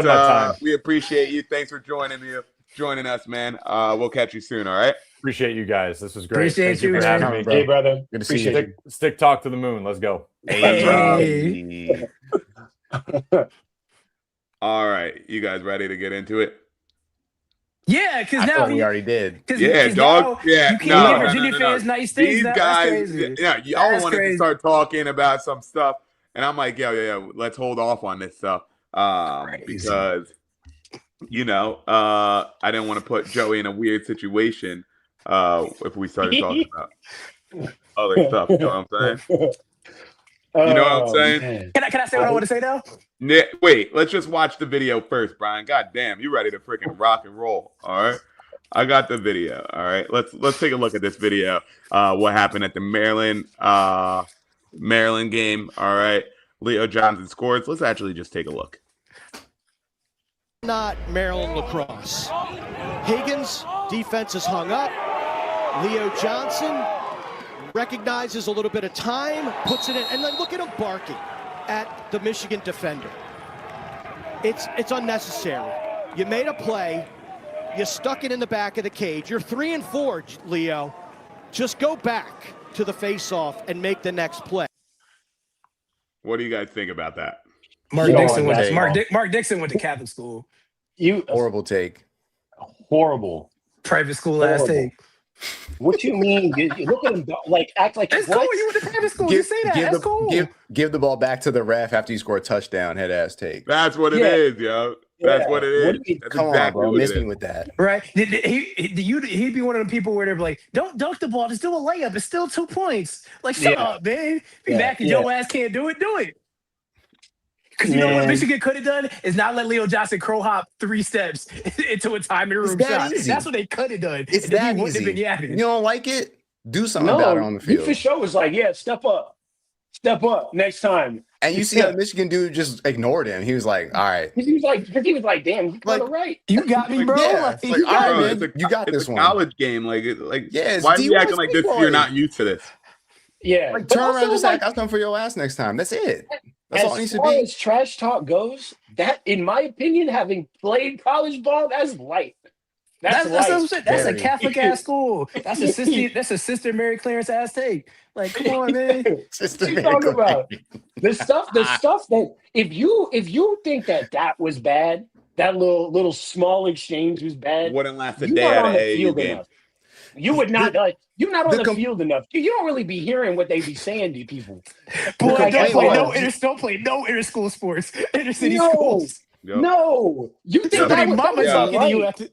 We appreciate you. Thanks for joining us, man. We'll catch you soon, all right? Appreciate you guys. This was great. Appreciate Thank you for having me. Hey, brother. Good to see you. Stick talk to the moon. Let's go. Hey. All right. You guys ready to get into it? Yeah, because I now thought we already did. Yeah, dog. Yeah, you can't give Virginia fans nice things. These That's guys, crazy. y'all wanted to start talking about some stuff, and I'm like, yeah, let's hold off on this stuff because I didn't want to put Joey in a weird situation if we started talking about other stuff. You know what I'm saying? You know what I'm saying? Man. Can I say what I want to say now? Wait, let's just watch the video first, Brian. God damn, you ready to freaking rock and roll? All right, I got the video. All right, let's take a look at this video. What happened at the Maryland game? All right, Leo Johnson scores. Let's actually just take a look. Not Maryland lacrosse. Higgins defense is hung up. Leo Johnson recognizes a little bit of time, puts it in, and then look at him barking at the Michigan defender. It's unnecessary. You made a play, you stuck it in the back of the cage. You're 3 and 4, Leo. Just go back to the face-off and make the next play. What do you guys think about that? Mark Dixon went to Catholic school. Horrible take. Horrible. Private school ass take. What you mean? You look at him act like it's cool. You went to private school. You say that. That's cool. Give the ball back to the ref after you score a touchdown. Head ass take. That's what it is, yo. That's what it is. Come on, bro. Miss me with that. Right? He'd be one of the people where they're like, "Don't dunk the ball. Just do a layup. It's still 2 points." Like, shut up, man. Be back and your ass can't do it. Do it. Because you know what Michigan could have done is not let Leo Johnson crow hop 3 steps into a timing room shot. Easy. That's what they could have done. It's that easy. You don't like it? Do something about it on the field. He for sure was like, step up next time. And you see how the Michigan dude just ignored him. He was like, all right. He was like, damn, you got it right. You got me, bro. Yeah, it's like, all right, man. You got this one. It's a college game. Why are you acting like this? You're not used to this. Yeah. Turn around, just I'll come for your ass next time. That's it. That's all it needs to be. As trash talk goes, that, in my opinion, having played college ball, that's light. That's a Catholic ass school. That's a Sister Mary Clarence ass take. Like, come on, man. Sister Mary talking about the stuff that if you think that was bad, that little small exchange was bad, wouldn't last a day at an AAU game. You would not you're not on the field enough. You don't really be hearing what they be saying to people. Boy, don't play no inter-school sports, inter-city schools. Yep. No, you think that was talking to you after?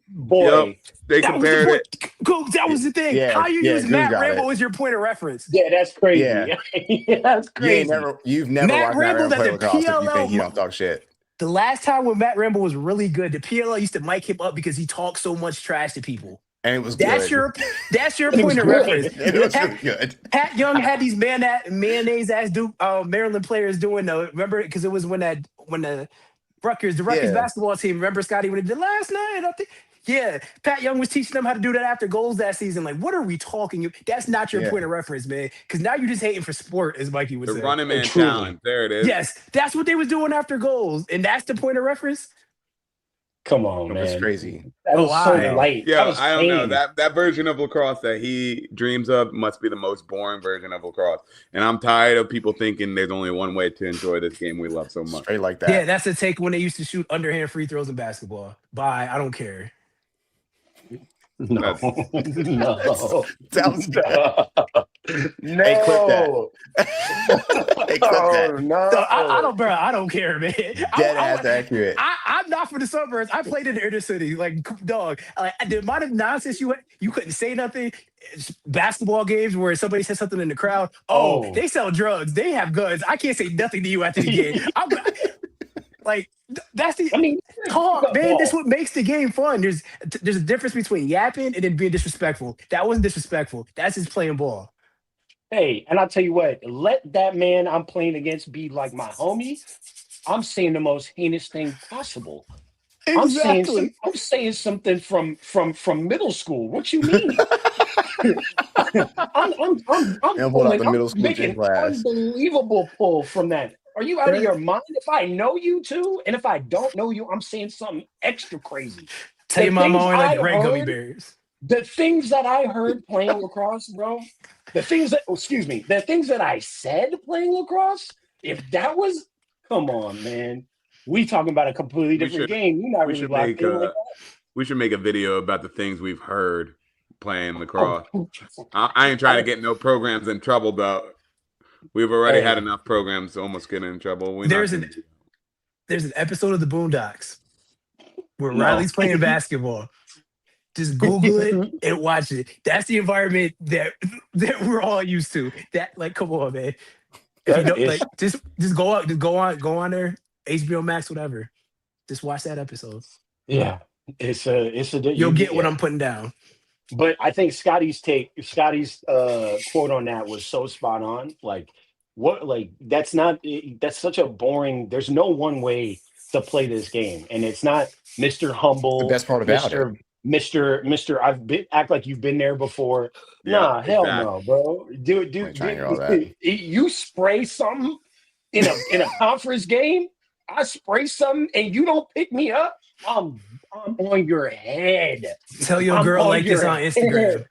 Boy, they compared it. That was the thing. How you use Matt Rambo as your point of reference? Yeah, that's crazy. Yeah, that's crazy. You've never Matt watched Rambo Matt Rambo play lacrosse if you think he PLL don't talk shit. The last time when Matt Rambo was really good, the PLL used to mic him up because he talked so much trash to people. And it was that's good. That's your point of reference. It was really good. Pat Young had these mayonnaise ass Maryland players doing remember, because it was when the Rutgers basketball team. Remember, Scotty, when it did last night? I think. Yeah, Pat Young was teaching them how to do that after goals that season. Like, what are we talking? That's not your point of reference, man. Because now you're just hating for sport, as Mikey would say. The running man challenge. There it is. Yes, that's what they was doing after goals, and that's the point of reference. Come on, man. That's crazy. That was so light. Yeah, I don't know. That version of lacrosse that he dreams of must be the most boring version of lacrosse. And I'm tired of people thinking there's only one way to enjoy this game we love so much. Straight like that. Yeah, that's the take when they used to shoot underhand free throws in basketball. Bye. I don't care. No. Sounds bad. No. Hey, clip that. Hey, clip that. No. I don't care, man. Dead ass accurate. I'm not for the suburbs. I played in the inner city, like, dog. Like, the amount of nonsense you couldn't say nothing. Basketball games where somebody says something in the crowd. Oh, they sell drugs. They have guns. I can't say nothing to you after the game. Like, that's the. I mean, talk, man. That's what makes the game fun. There's a difference between yapping and then being disrespectful. That wasn't disrespectful. That's just playing ball. Hey, and I'll tell you what. Let that man I'm playing against be like my homie. I'm saying the most heinous thing possible. Exactly. I'm saying something from middle school. What you mean? I'm making an unbelievable pull from that. Are you out of your mind? If I know you too, and if I don't know you, I'm saying something extra crazy. Tell your mama only like red gummy bears. The things that I heard playing lacrosse, bro. The things that I said playing lacrosse. If that was, come on, man. We talking about a completely different game. You're not really locked in like that. We should make a video about the things we've heard playing lacrosse. I ain't trying to get no programs in trouble though. We've already had enough programs to almost get in trouble. There's an episode of the Boondocks where Riley's playing basketball. Just Google it and watch it. That's the environment that we're all used to. That, like, come on, man. If you don't, like, just go on there, HBO Max, whatever. Just watch that episode. Yeah, you'll get what I'm putting down. But I think Scotty's quote on that was so spot on. Like, that's such a boring. There's no one way to play this game, and it's not Mr. Humble. The best part about it, Mr. Act like you've been there before. Yeah, nah, hell no, bro. Dude, you spray something in a conference game. I spray something, and you don't pick me up. I'm on your head. Tell your girl like this on Instagram.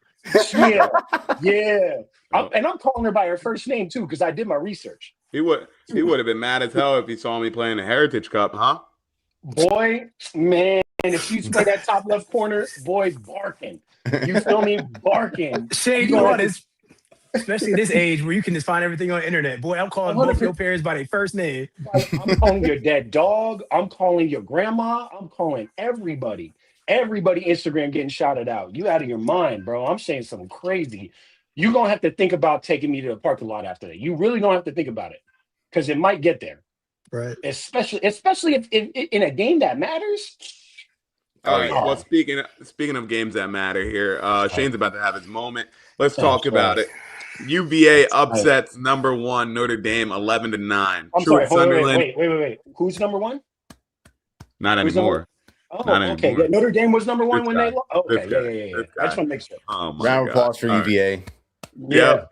Yeah. I'm calling her by her first name too because I did my research. He would have been mad as hell if he saw me playing the Heritage Cup, huh? Boy, man, if you play that top left corner, boy, barking. You feel me? Barking. Shane, you know what? Especially this age where you can just find everything on the internet. Boy, I'm calling both your parents by their first name. I'm calling your dead dog. I'm calling your grandma. I'm calling everybody. Everybody Instagram getting shouted out. You out of your mind, bro. I'm saying something crazy. You're going to have to think about taking me to the parking lot after that. You really don't have to think about it because it might get there. Right. Especially if in a game that matters. All right. Well, speaking of games that matter here, Shane's about to have his moment. Let's talk about it. UVA upsets number 1 Notre Dame 11-9. I'm sorry. Wait. Who's number 1? Not anymore. Okay. Anymore. Yeah, Notre Dame was number 1 when they lost. Okay. Yeah. I just want to make sure. Round of applause for UVA. Yeah.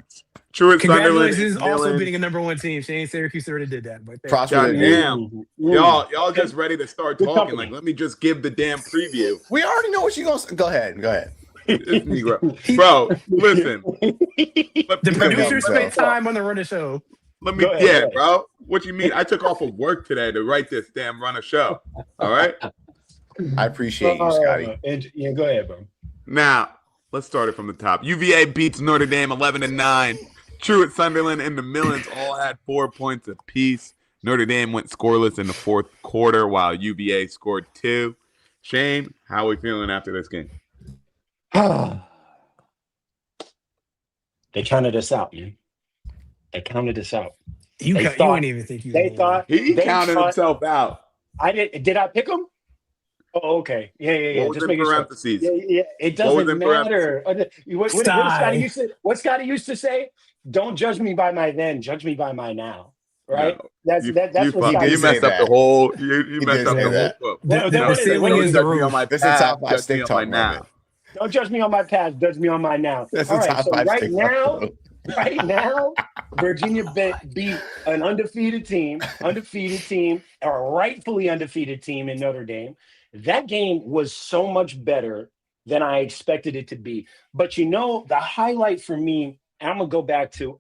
Truett Congratulations, also beating a number 1 team. Shane, Syracuse already did that. But damn. Y'all just ready to start talking. Like, let me just give the damn preview. We already know what you're going to say. Go ahead. Bro, listen. The producers spent time on the run of show. Bro. What you mean? I took off of work today to write this damn run of show. All right? I appreciate you, Scotty. Yeah, go ahead, bro. Now, let's start it from the top. UVA beats Notre Dame 11-9. Truett, Sunderland, and the Millens all had 4 points apiece. Notre Dame went scoreless in the fourth quarter while UVA scored 2. Shane, how are we feeling after this game? They counted us out, man. They counted us out. You didn't even think he counted himself out. I did. Did I pick him? Oh, okay. Yeah. What was in parentheses? Yeah. It doesn't matter. What Scotty used to say? Don't judge me by my then, judge me by my now. Right? No, that's what Scotty you messed up the whole. You messed up the whole. This is a top 5 stick talk now. Don't judge me on my past. Judge me on my now. That's all right. So right now, Virginia beat an undefeated team, or a rightfully undefeated team in Notre Dame. That game was so much better than I expected it to be. But the highlight for me, and I'm gonna go back to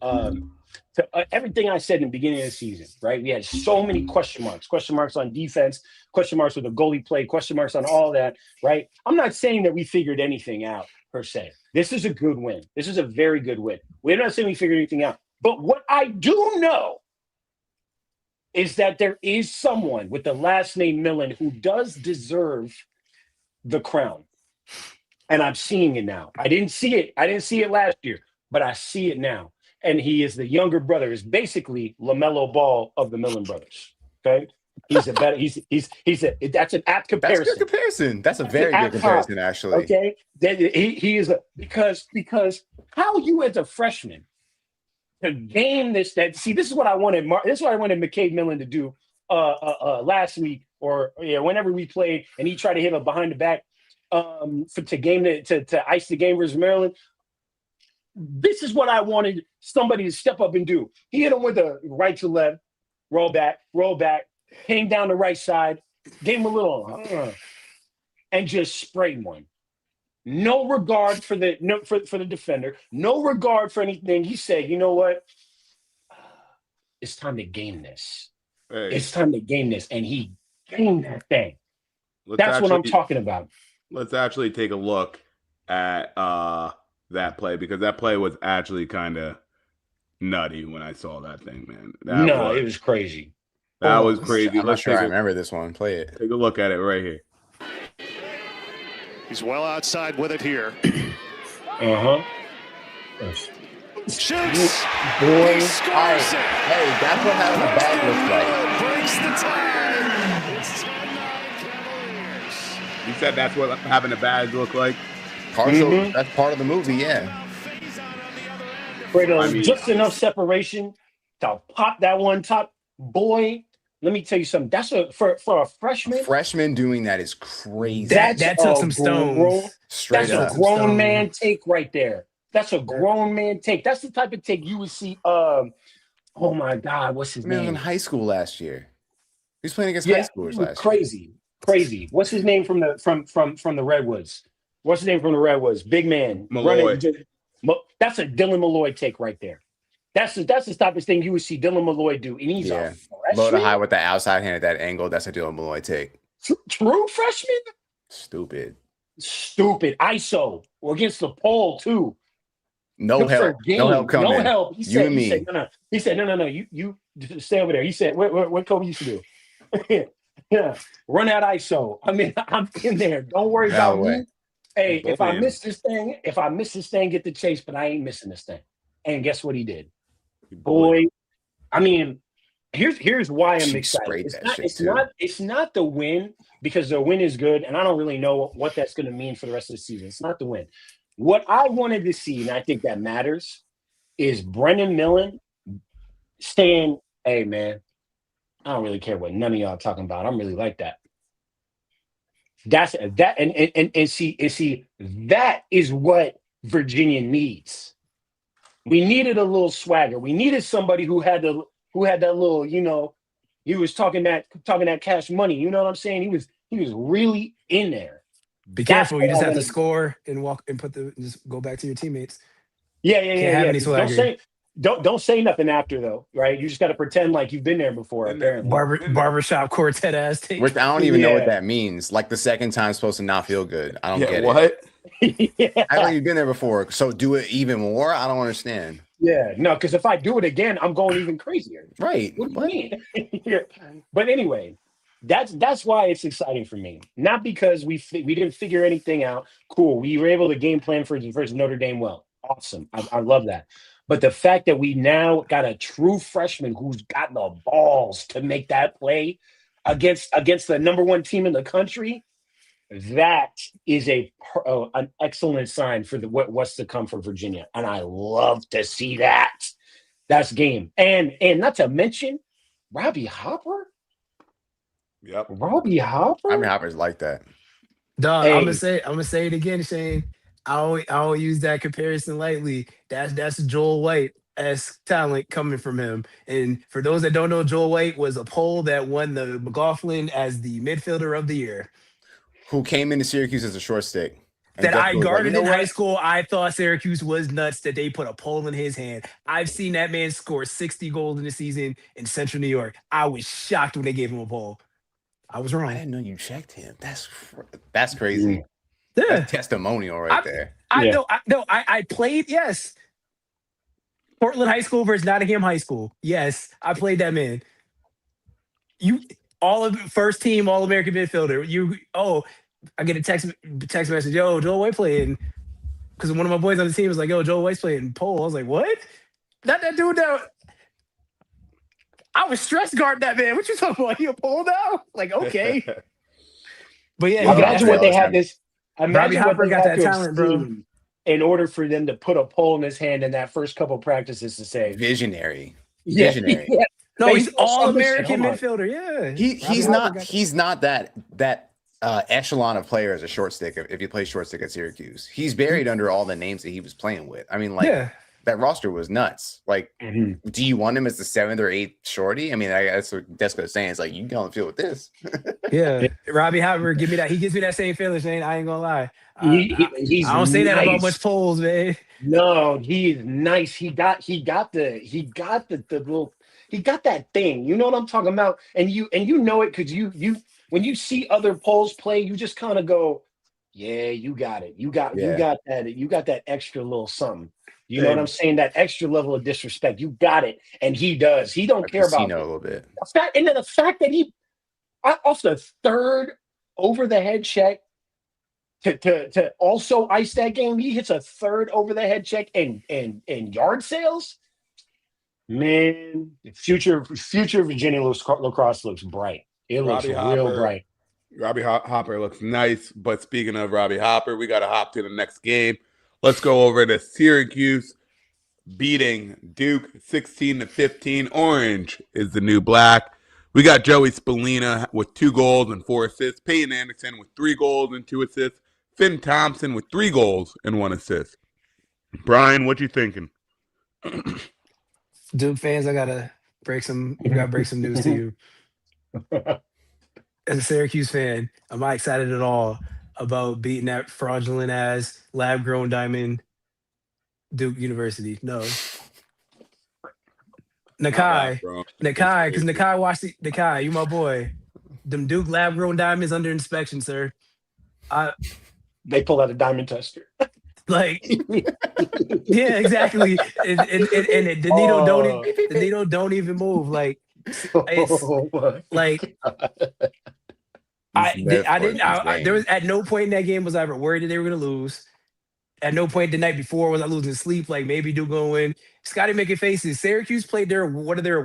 everything I said in the beginning of the season. Right, we had so many question marks on defense, question marks with the goalie play, question marks on all that. Right, I'm not saying that we figured anything out per se. This is a good win. This is a very good win. We're not saying we figured anything out. But what I do know is that there is someone with the last name Millen who does deserve the crown. And I'm seeing it now. I didn't see it last year, but I see it now. And he is the younger brother. Is basically LaMelo Ball of the Millen brothers. Okay? That's an apt comparison. That's a good comparison. That's a very good comparison, actually. Okay, he is because how you as a freshman to game this. This is what I wanted. This is what I wanted McCade Millen to do last week or whenever we played, and he tried to hit a behind the back to ice the game versus Maryland. This is what I wanted somebody to step up and do. He hit him with a right to left, roll back. Came down the right side, gave him a little, and just sprayed one. No regard for the defender, no regard for anything. He said, "You know what? It's time to game this. Hey. It's time to game this," and he gamed that thing. That's what I'm talking about. Let's actually take a look at that play because that play was actually kind of nutty when I saw that thing, man. It was crazy. That was crazy. I'm not sure I remember this one. Play it. Take a look at it right here. He's well outside with it here. Shoots. Boy, he scores it. Hey, that's what having a bag looks like. Breaks the tie. It's 10-9 You said that's what having a bag look like? That's part of the movie, yeah. Just enough separation to pop that one top. Boy, let me tell you something. That's for a freshman. Freshman doing that is crazy. That took some stones. That's a grown man take right there. That's a grown man take. That's the type of take you would see. Oh my God, what's his name? He was in high school last year. He was playing against high schoolers last year. Crazy. What's his name from the Redwoods? What's his name from the Redwoods? Big man. Malloy. That's a Dylan Malloy take right there. That's the type of thing you would see Dylan Malloy do, and he's a freshman. Low to high with the outside hand at that angle. That's a Dylan Malloy take. True freshman. Stupid. ISO against the pole too. No help. No help coming. No help. He said, no. He said, no. You stay over there. He said, what Kobe used to do. Yeah, run that ISO. I mean, I'm in there. Don't worry about me. Hey, if I miss this thing, get the chase. But I ain't missing this thing. And guess what he did, boy? I mean, here's why I'm excited. It's not the win, because the win is good, and I don't really know what that's going to mean for the rest of the season. It's not the win. What I wanted to see, and I think that matters, is Brendan Millen saying, "Hey, man, I don't really care what none of y'all are talking about. I'm really like that." That's that, and see, that is what Virginia needs. We needed a little swagger. We needed somebody who had that little, he was talking that cash money. You know what I'm saying? He was really in there. Be careful. You just have to score and walk and just go back to your teammates. Yeah. Can't have any swagger. Don't say nothing after, though, right? You just got to pretend like you've been there before. Apparently, barbershop quartet ass take. Which I don't even know what that means. Like the second time's supposed to not feel good. I don't get what? it. I know you've been there before, so do it even more. I don't understand. Yeah, no, because if I do it again, I'm going even crazier. Right. What do you mean? But anyway, that's why it's exciting for me. Not because we didn't figure anything out. Cool, we were able to game plan for Notre Dame well. Awesome, I love that. But the fact that we now got a true freshman who's got the balls to make that play against the number one team in the country, that is an excellent sign for what's to come for Virginia. And I love to see that. That's game. And not to mention Robbie Hopper. Yep. Robbie Hopper's like that. Dog, I'm gonna say it again, Shane. I don't use that comparison lightly. That's Joel White-esque talent coming from him. And for those that don't know, Joel White was a poll that won the McLaughlin as the midfielder of the year. Who came into Syracuse as a short stick. That I guarded in high school. I thought Syracuse was nuts that they put a pole in his hand. I've seen that man score 60 goals in the season in Central New York. I was shocked when they gave him a pole. I was wrong. I didn't know you checked him. That's crazy. Yeah. That's testimonial right there. I played, yes. Portland High School versus Nottingham High School. Yes, I played that man. First team All-American midfielder. I get a text message. Yo, Joel White playing. Because one of my boys on the team was like, yo, Joel White's playing pole. I was like, what? Not that dude now. I was stress guarding that man. What you talking about? He a pole now? Like, okay. But yeah, imagine what they had this. Imagine Robbie Hopper got that talent, bro. In order for them to put a pole in his hand in that first couple practices to say visionary. Yeah. No, he's All-American midfielder. Yeah. He's not that echelon of player as a short stick if you play short stick at Syracuse. He's buried under all the names that he was playing with. I mean, that roster was nuts. Like, do you want him as the 7th or 8th shorty? I mean, that's what Desko's saying. It's like, you don't feel with this. Yeah. Robbie Hopper, give me that. He gives me that same feeling, Shane. I ain't gonna lie. I don't say that about much polls, man. No, he's nice. He got the little, he got that thing. You know what I'm talking about? And you know it because you when you see other polls play, you just kind of go, yeah, you got it. You got that extra little something. You know what I'm saying? That extra level of disrespect. You got it. And he does. He don't care about a little bit. And then the fact that he off the third over the head check to also ice that game, he hits a third over the head check and yard sales. Man, future Virginia lacrosse looks bright. It looks real bright. Robbie Hopper looks nice. But speaking of Robbie Hopper, we got to hop to the next game. Let's go over to Syracuse beating Duke 16-15. Orange is the new black. We got Joey Spallina with 2 goals and 4 assists. Peyton Anderson with 3 goals and 2 assists. Finn Thompson with 3 goals and 1 assist. Brian, what you thinking? Duke fans, I gotta break some news to you. As a Syracuse fan, am I excited at all about beating that fraudulent ass lab grown diamond Duke University? No. Nakai, bro. because Nakai watched Nakai, you my boy. Them Duke lab grown diamonds under inspection, sir. They pull out a diamond tester. Like, yeah, exactly. And the needle don't even move. Like, it's like there was at no point in that game was I ever worried that they were gonna lose. At no point the night before was I losing sleep. Like maybe Duke gonna win. Scotty making faces. Syracuse played one of their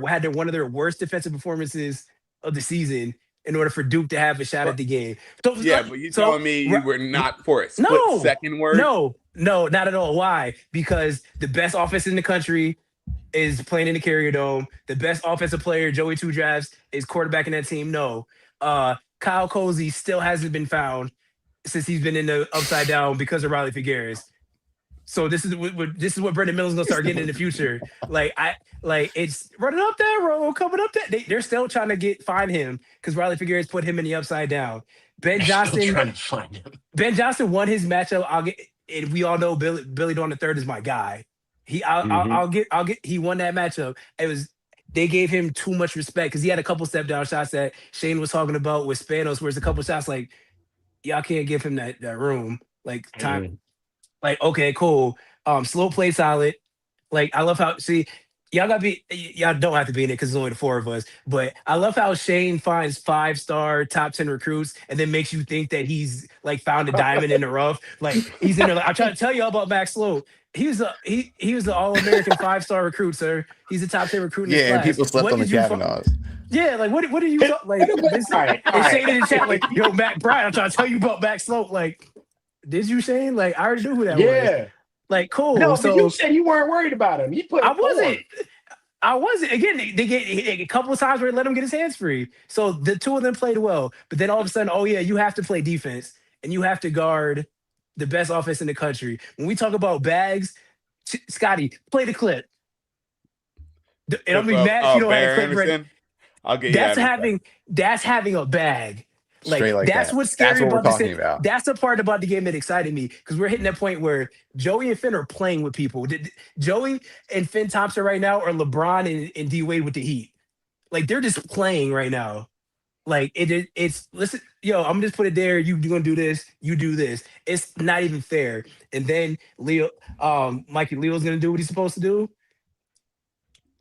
worst defensive performances of the season in order for Duke to have a shot at the game. So, but you telling me you were not for a split second word? No, not at all. Why? Because the best offense in the country is playing in the Carrier Dome. The best offensive player, Joey Two Drafts, is quarterbacking that team. No. Kyle Cozy still hasn't been found since he's been in the upside down because of Riley Figueres. So this is what Brendan Miller's gonna start getting in the future. It's running up that road, coming up that they're still trying to find him because Riley Figueres put him in the upside down. Ben Johnson trying to find him. Ben Johnson won his matchup. And we all know Billy Dawn III is my guy. He won that matchup. They gave him too much respect because he had a couple step down shots that Shane was talking about with Spanos, where it's a couple shots like y'all can't give him that room. Like time, like okay, cool. Slow play solid. Like I love how y'all don't have to be in it because there's only the four of us. But I love how Shane finds 5-star top 10 recruits and then makes you think that he's like found a diamond in the rough. Like he's in there. Like, I'm trying to tell you all about Max Slow. He was the All-American 5-star recruit, sir. He's a top 10 recruit in his class. And people slept on the Kavanaughs. Yeah, like what are you like? Shane in the chat like, yo, Mac Brian, I'm trying to tell you about Max Slope. Like, did you, Shane? Like, I already knew who that was. Like, cool. No, so you said you weren't worried about him. I wasn't. Again, they get a couple of times where they let him get his hands free. So the two of them played well. But then all of a sudden, oh yeah, you have to play defense and you have to guard the best offense in the country. When we talk about bags, Scotty, play the clip. And I'll be mad if you don't have clip ready. I'll get that's having a bag. Like that's what's scary that's what about we're talking about. That's the part about the game that excited me because we're hitting that point where Joey and Finn are playing with people. Joey and Finn Thompson right now are LeBron and D Wade with the Heat. Like they're just playing right now. Like it's listen, yo, I'm gonna just put it there. You're gonna do this, you do this. It's not even fair. And then Mikey Leo's gonna do what he's supposed to do.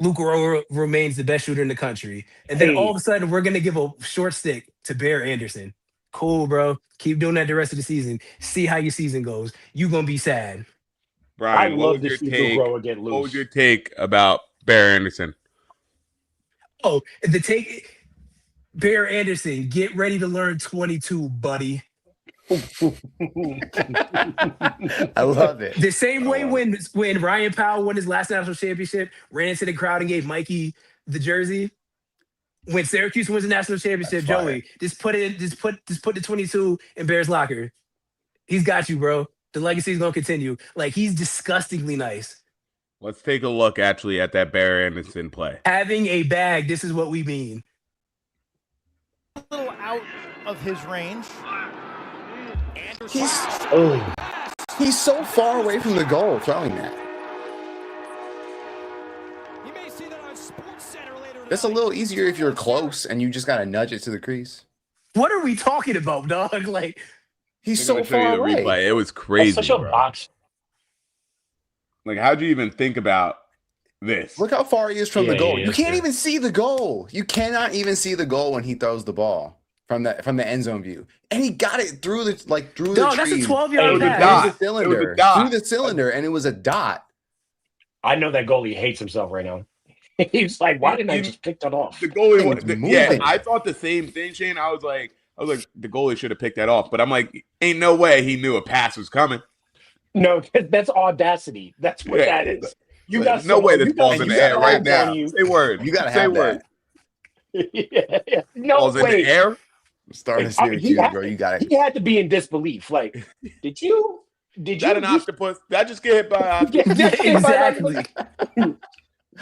Luka remains the best shooter in the country. And then all of a sudden, we're going to give a short stick to Bear Anderson. Cool, bro. Keep doing that the rest of the season. See how your season goes. You're going to be sad. Brian, what was your take about Bear Anderson? Oh, the take, Bear Anderson, get ready to learn 22, buddy. I love it. The same way when Ryan Powell won his last national championship, ran into the crowd and gave Mikey the jersey. When Syracuse wins the national championship, Joey, just put the 22 in Bear's locker. He's got you, bro. The legacy is gonna continue. Like he's disgustingly nice. Let's take a look actually at that Bear Anderson play. Having a bag, this is what we mean. A little out of his range. He's so far away from the goal throwing that. That's a little easier if you're close and you just gotta nudge it to the crease. What are we talking about, dog? Like he's so far away. Replay. It was crazy. That's such a box. Like, how'd you even think about this? Look how far he is from the goal. You can't even see the goal. You cannot even see the goal when he throws the ball. From the end zone view, and he got it through the tree. That's a 12-yard pass. Through the cylinder, and it was a dot. I know that goalie hates himself right now. He's like, why didn't I just pick that off? The goalie, I thought the same thing, Shane. I was like, the goalie should have picked that off, but I'm like, ain't no way he knew a pass was coming. No, that's audacity. That's what that is. You got no way this ball's in the air right now. Say word. You gotta have that. Yeah. No ball's in the air. Starting Syracuse, bro. You got it. He had to be in disbelief. Like, did you? That an octopus? That just get hit by an octopus? Exactly.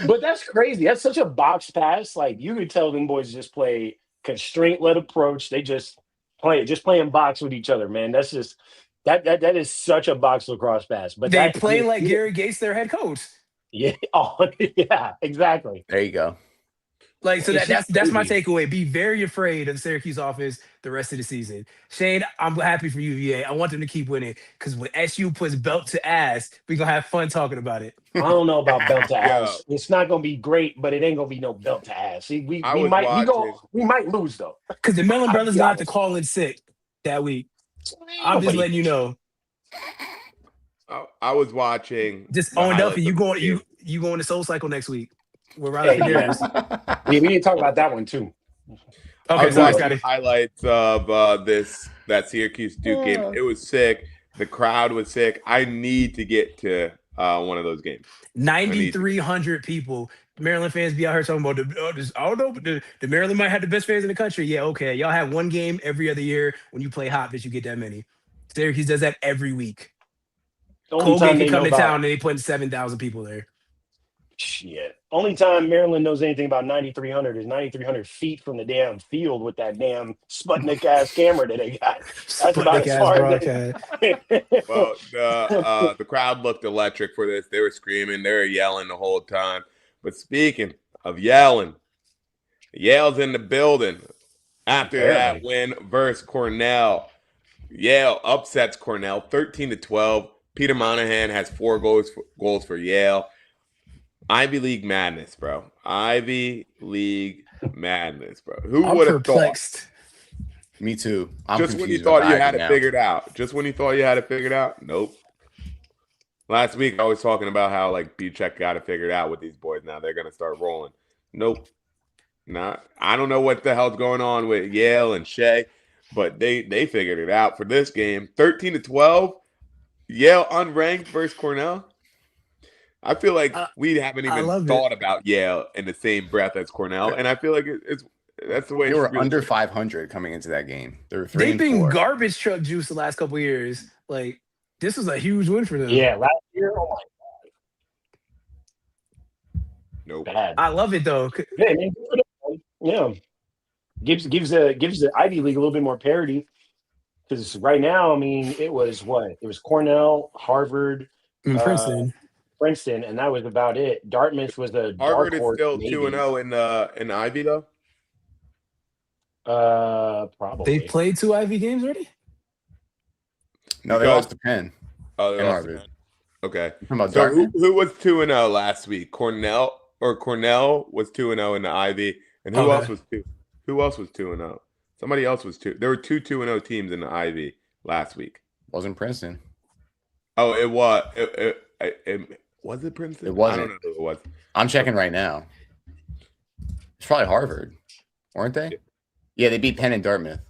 But that's crazy. That's such a box pass. Like, you could tell them boys just play constraint-led approach. They just playing box with each other, man. That's just that is such a box lacrosse pass. But they play like Gary Gates, their head coach. Yeah. Oh, yeah. Exactly. There you go. Like, so that's my takeaway. Be very afraid of the Syracuse offense the rest of the season. Shane, I'm happy for UVA. I want them to keep winning because when SU puts belt to ass, we're gonna have fun talking about it. I don't know about belt to Yeah. ass. It's not gonna be great, but it ain't gonna be no belt to ass. See, we I was might watching. we might lose though. Because the Mellon brothers be gonna have to honest. call in sick that week. I'm just Nobody- letting you know. I was watching. Just the own highlights Duffy, you of the going game. you going to Soul Cycle next week? We're right Hey, there. yeah. We need to talk about that one too. I Okay, was sorry, watching Scotty. highlights of that Syracuse Duke game. It was sick. The crowd was sick. I need to get to one of those games. 9,300 people. Maryland fans be out here talking about I don't know, but the Maryland might have the best fans in the country. Yeah, okay. Y'all have one game every other year when you play hot, but you get that many. Syracuse does that every week. Colgate can come to town and they put 7,000 people there. Shit. Only time Maryland knows anything about 9,300 is 9,300 feet from the damn field with that damn Sputnik ass camera that they got. That's about as far as Well, the crowd looked electric for this. They were screaming, they were yelling the whole time. But speaking of yelling, Yale's in the building after that win versus Cornell. Yale upsets Cornell 13-12. Peter Monahan has 4 goals for Yale. Ivy League madness, bro. Ivy League madness, bro. Who would have thought? Me too. Just when you thought you had it figured out. Just when you thought you had it figured out. Nope. Last week I was talking about how like B-Check got it figured out with these boys. Now they're gonna start rolling. Nope. Not. I don't know what the hell's going on with Yale and Shea, but they figured it out for this game. 13-12. Yale unranked versus Cornell. I feel like we haven't even thought about Yale in the same breath as Cornell, and I feel like that's the way they were under 500 coming into that game. They were 3-4. They've been garbage truck juice the last couple of years. Like this was a huge win for them. Yeah, last year. Oh my god. Nope. Bad. I love it though. Yeah, gives the Ivy League a little bit more parity because right now, I mean, it was Cornell, Harvard, Princeton, and that was about it. Dartmouth was a Harvard is horse, still 2-0 in Ivy though. Probably they played 2 Ivy games already. No, they lost to Penn. Oh, they lost to Penn. Okay. So who was 2-0 last week? Cornell was 2-0 in the Ivy, and who else was 2? Who else was 2-0? Somebody else was 2. There were 2 2-0 teams in the Ivy last week. Wasn't Princeton? Oh, it was. Was it Princeton? It wasn't. I don't know who it was. I'm checking right now. It's probably Harvard, weren't they? Yeah, they beat Penn and Dartmouth.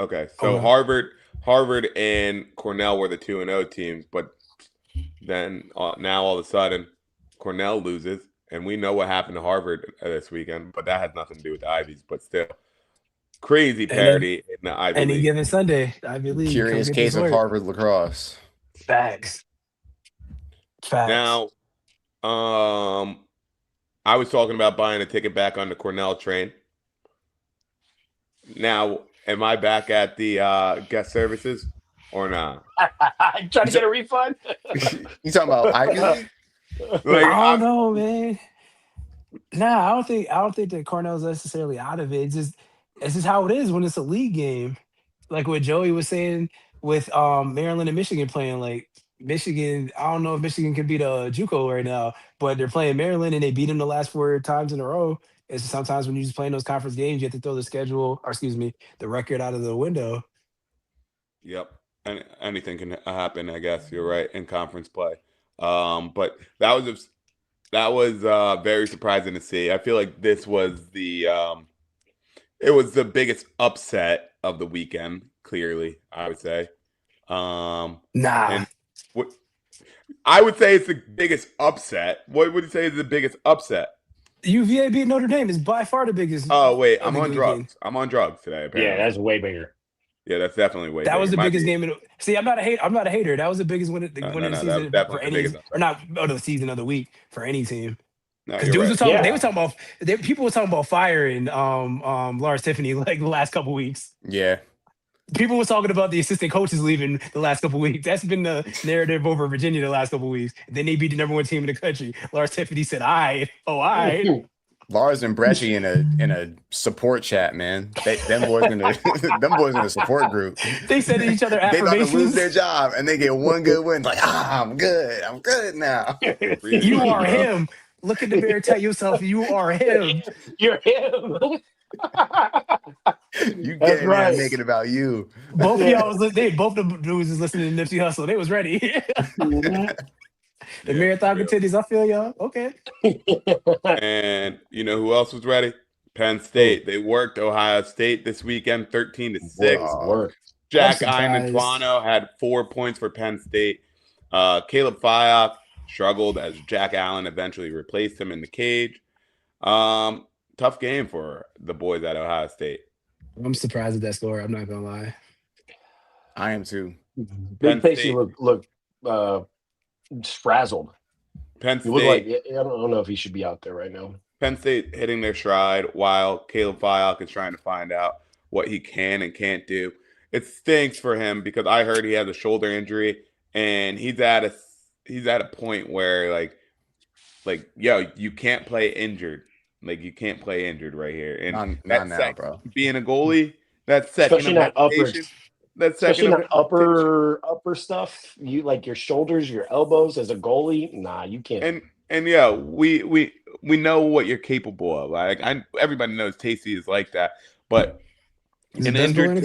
Okay, so Harvard and Cornell were the 2-0 teams, but then now all of a sudden Cornell loses, and we know what happened to Harvard this weekend, but that has nothing to do with the Ivies. But still, crazy parity in the Ivy League. Any given Sunday, Ivy League. Curious case of Harvard lacrosse. Facts. Now, I was talking about buying a ticket back on the Cornell train. Now, am I back at the guest services or not? Trying to get a refund? You talking about Ivy League? Like, I don't know, man. Nah, I don't think that Cornell's necessarily out of it. It's just how it is when it's a league game. Like what Joey was saying with Maryland and Michigan playing. Like Michigan, I don't know if Michigan can beat a JUCO right now, but they're playing Maryland and they beat them the last 4 times in a row. It's sometimes when you're just playing those conference games, you have to throw the record out of the window. Yep. And anything can happen, I guess. You're right, in conference play. But that was very surprising to see. I feel like this was it was the biggest upset of the weekend, clearly, I would say. Nah. I would say it's the biggest upset. What would you say is the biggest upset? UVA beat Notre Dame is by far the biggest. Oh, wait. I'm on drugs. I'm on drugs today, apparently. Yeah, that's way bigger. Yeah, that's definitely way bigger. That was the biggest game. See, I'm not a hater. That was the biggest win of the season for any, or not of the season of the week for any team. Because people were talking about firing Lars Tiffany like the last couple weeks. Yeah. People were talking about the assistant coaches leaving the last couple of weeks. That's been the narrative over Virginia the last couple of weeks. Then they beat the number 1 team in the country. Lars Tiffany said, "I." Lars and Bresci in a support chat, man. Them boys in the support group. They said to each other They about to lose affirmations. their job and they get one good win. Like, I'm good now. You are him. Look in the mirror, tell yourself you are him. You're him. You That's get in there right. and make it about you. Both of y'all was listening. Both the dudes was listening to Nipsey Hussle. They was ready. The marathon continues. I feel y'all. Okay. And you know who else was ready? Penn State. They worked Ohio State this weekend, 13-6. Work. Jack I'm surprised. Iantuano had 4 points for Penn State. Caleb Fiok struggled as Jack Allen eventually replaced him in the cage. Tough game for the boys at Ohio State. I'm surprised at that score. I'm not gonna lie. I am too. Big Pacey look frazzled. Penn He looked State, like I don't know if he should be out there right now. Penn State hitting their stride while Caleb Fiok is trying to find out what he can and can't do. It stinks for him because I heard he has a shoulder injury and he's at a point where like yo, you can't play injured. Like you can't play injured right here. And not now, bro. Being a goalie, that's second Especially not upper. reputation. That's Especially second not upper stuff. You like your shoulders, your elbows as a goalie. Nah, you can't. And yeah, we know what you're capable of. Like everybody knows Tasty is like that, but He's an the best goalie in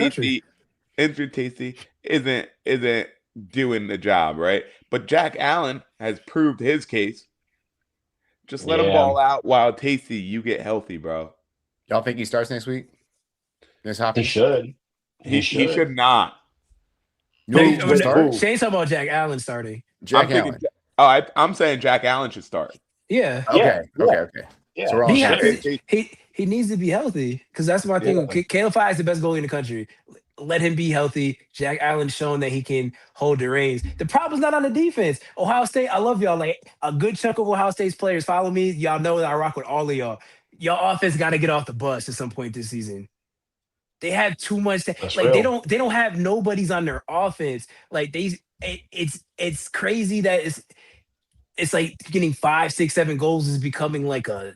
injured the Tasty isn't doing the job, right? But Jack Allen has proved his case. Just let him ball out while Tasty, you get healthy, bro. Y'all think he starts next week? This He Hopkins? should. He should not. You know who should start? Shane's talking about Jack Allen starting. Jack Allen. I'm saying Jack Allen should start. Yeah. Okay. Yeah. So we're all set. He needs to be healthy because that's my thing. Caleb Fiok is the best goalie in the country. Let him be healthy. Jack Allen's shown that he can hold the reins. The problem's not on the defense. Ohio State, I love y'all. Like a good chunk of Ohio State's players follow me. Y'all know that I rock with all of y'all. Y'all offense got to get off the bus at some point this season. They have too much. They don't have nobodies on their offense. Like it's crazy that it's like getting 5, 6, 7 goals is becoming like a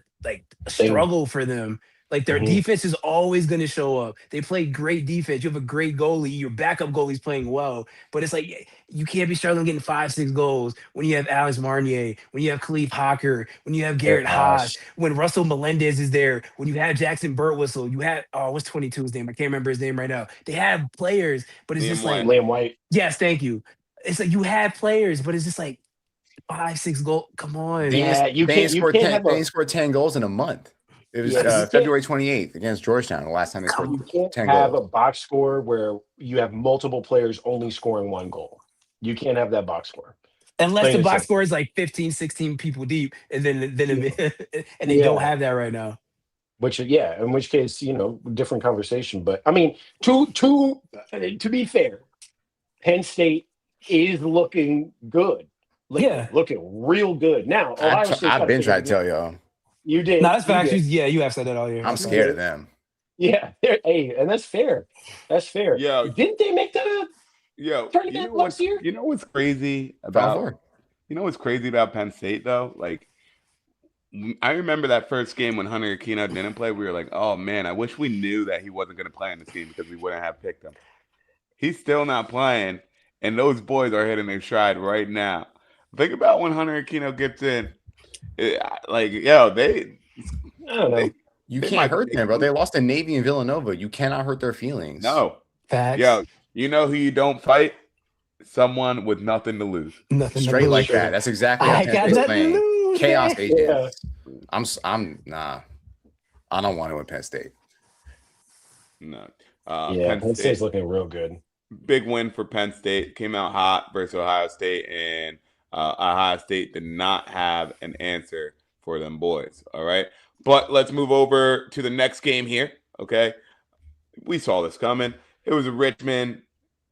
struggle for them. Like their defense is always going to show up. They play great defense. You have a great goalie. Your backup goalie's playing well, but it's like you can't be struggling getting 5, 6 goals when you have Alex Marnier, when you have Khalif Hocker, when you have Garrett Haas, when Russell Melendez is there, when you have Jackson Burtwhistle, you have what's 22's name? I can't remember his name right now. They have players, but it's just like Liam White. Yes, thank you. It's like you have players, but it's just like 5, 6 goals. Come on. They ain't scored 10 goals in a month. It was February 28th against Georgetown, the last time they scored 10 goals. You can't have a box score where you have multiple players only scoring 1 goal. You can't have that box score. Unless the box score is like 15, 16 people deep, and then and they don't have that right now. In which case, different conversation. But I mean, to be fair, Penn State is looking good. Looking real good. Now, I've been trying to tell y'all. You did. No, that's facts. You have said that all year. I'm scared of them. Yeah. Hey, and that's fair. That's fair. Yeah. Didn't they make the tournament last year? You know what's crazy about Penn State though? Like, I remember that first game when Hunter Aquino didn't play. We were like, oh man, I wish we knew that he wasn't going to play in this game because we wouldn't have picked him. He's still not playing, and those boys are hitting their stride right now. Think about when Hunter Aquino gets in. I don't know. You can't hurt them, bro. They lost to Navy and Villanova. You cannot hurt their feelings. No. Facts. Yo, you know who you don't fight? Someone with nothing to lose. Straight like that. That's exactly how Penn State's playing. Chaos agents. Nah. I don't want to win Penn State. No. Penn State's looking real good. Big win for Penn State. Came out hot versus Ohio State, and Ohio State did not have an answer for them boys. All right. But let's move over to the next game here. Okay. We saw this coming. It was Richmond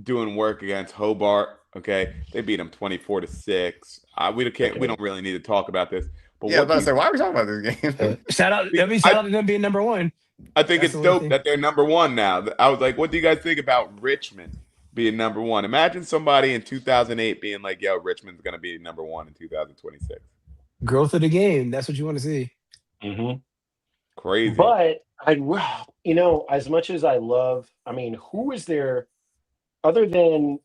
doing work against Hobart. Okay. They beat them 24-6. We don't really need to talk about this. But Yeah, I was about to say, why are we talking about this game? Shout out to them being number one. I think That's it's the dope thing. that they're number one now. I was like, what do you guys think about Richmond being number one? Imagine somebody in 2008 being like, yo, Richmond's going to be number one in 2026. Growth of the game. That's what you want to see. Mm-hmm. Crazy. But as much as I love, I mean, who is there other than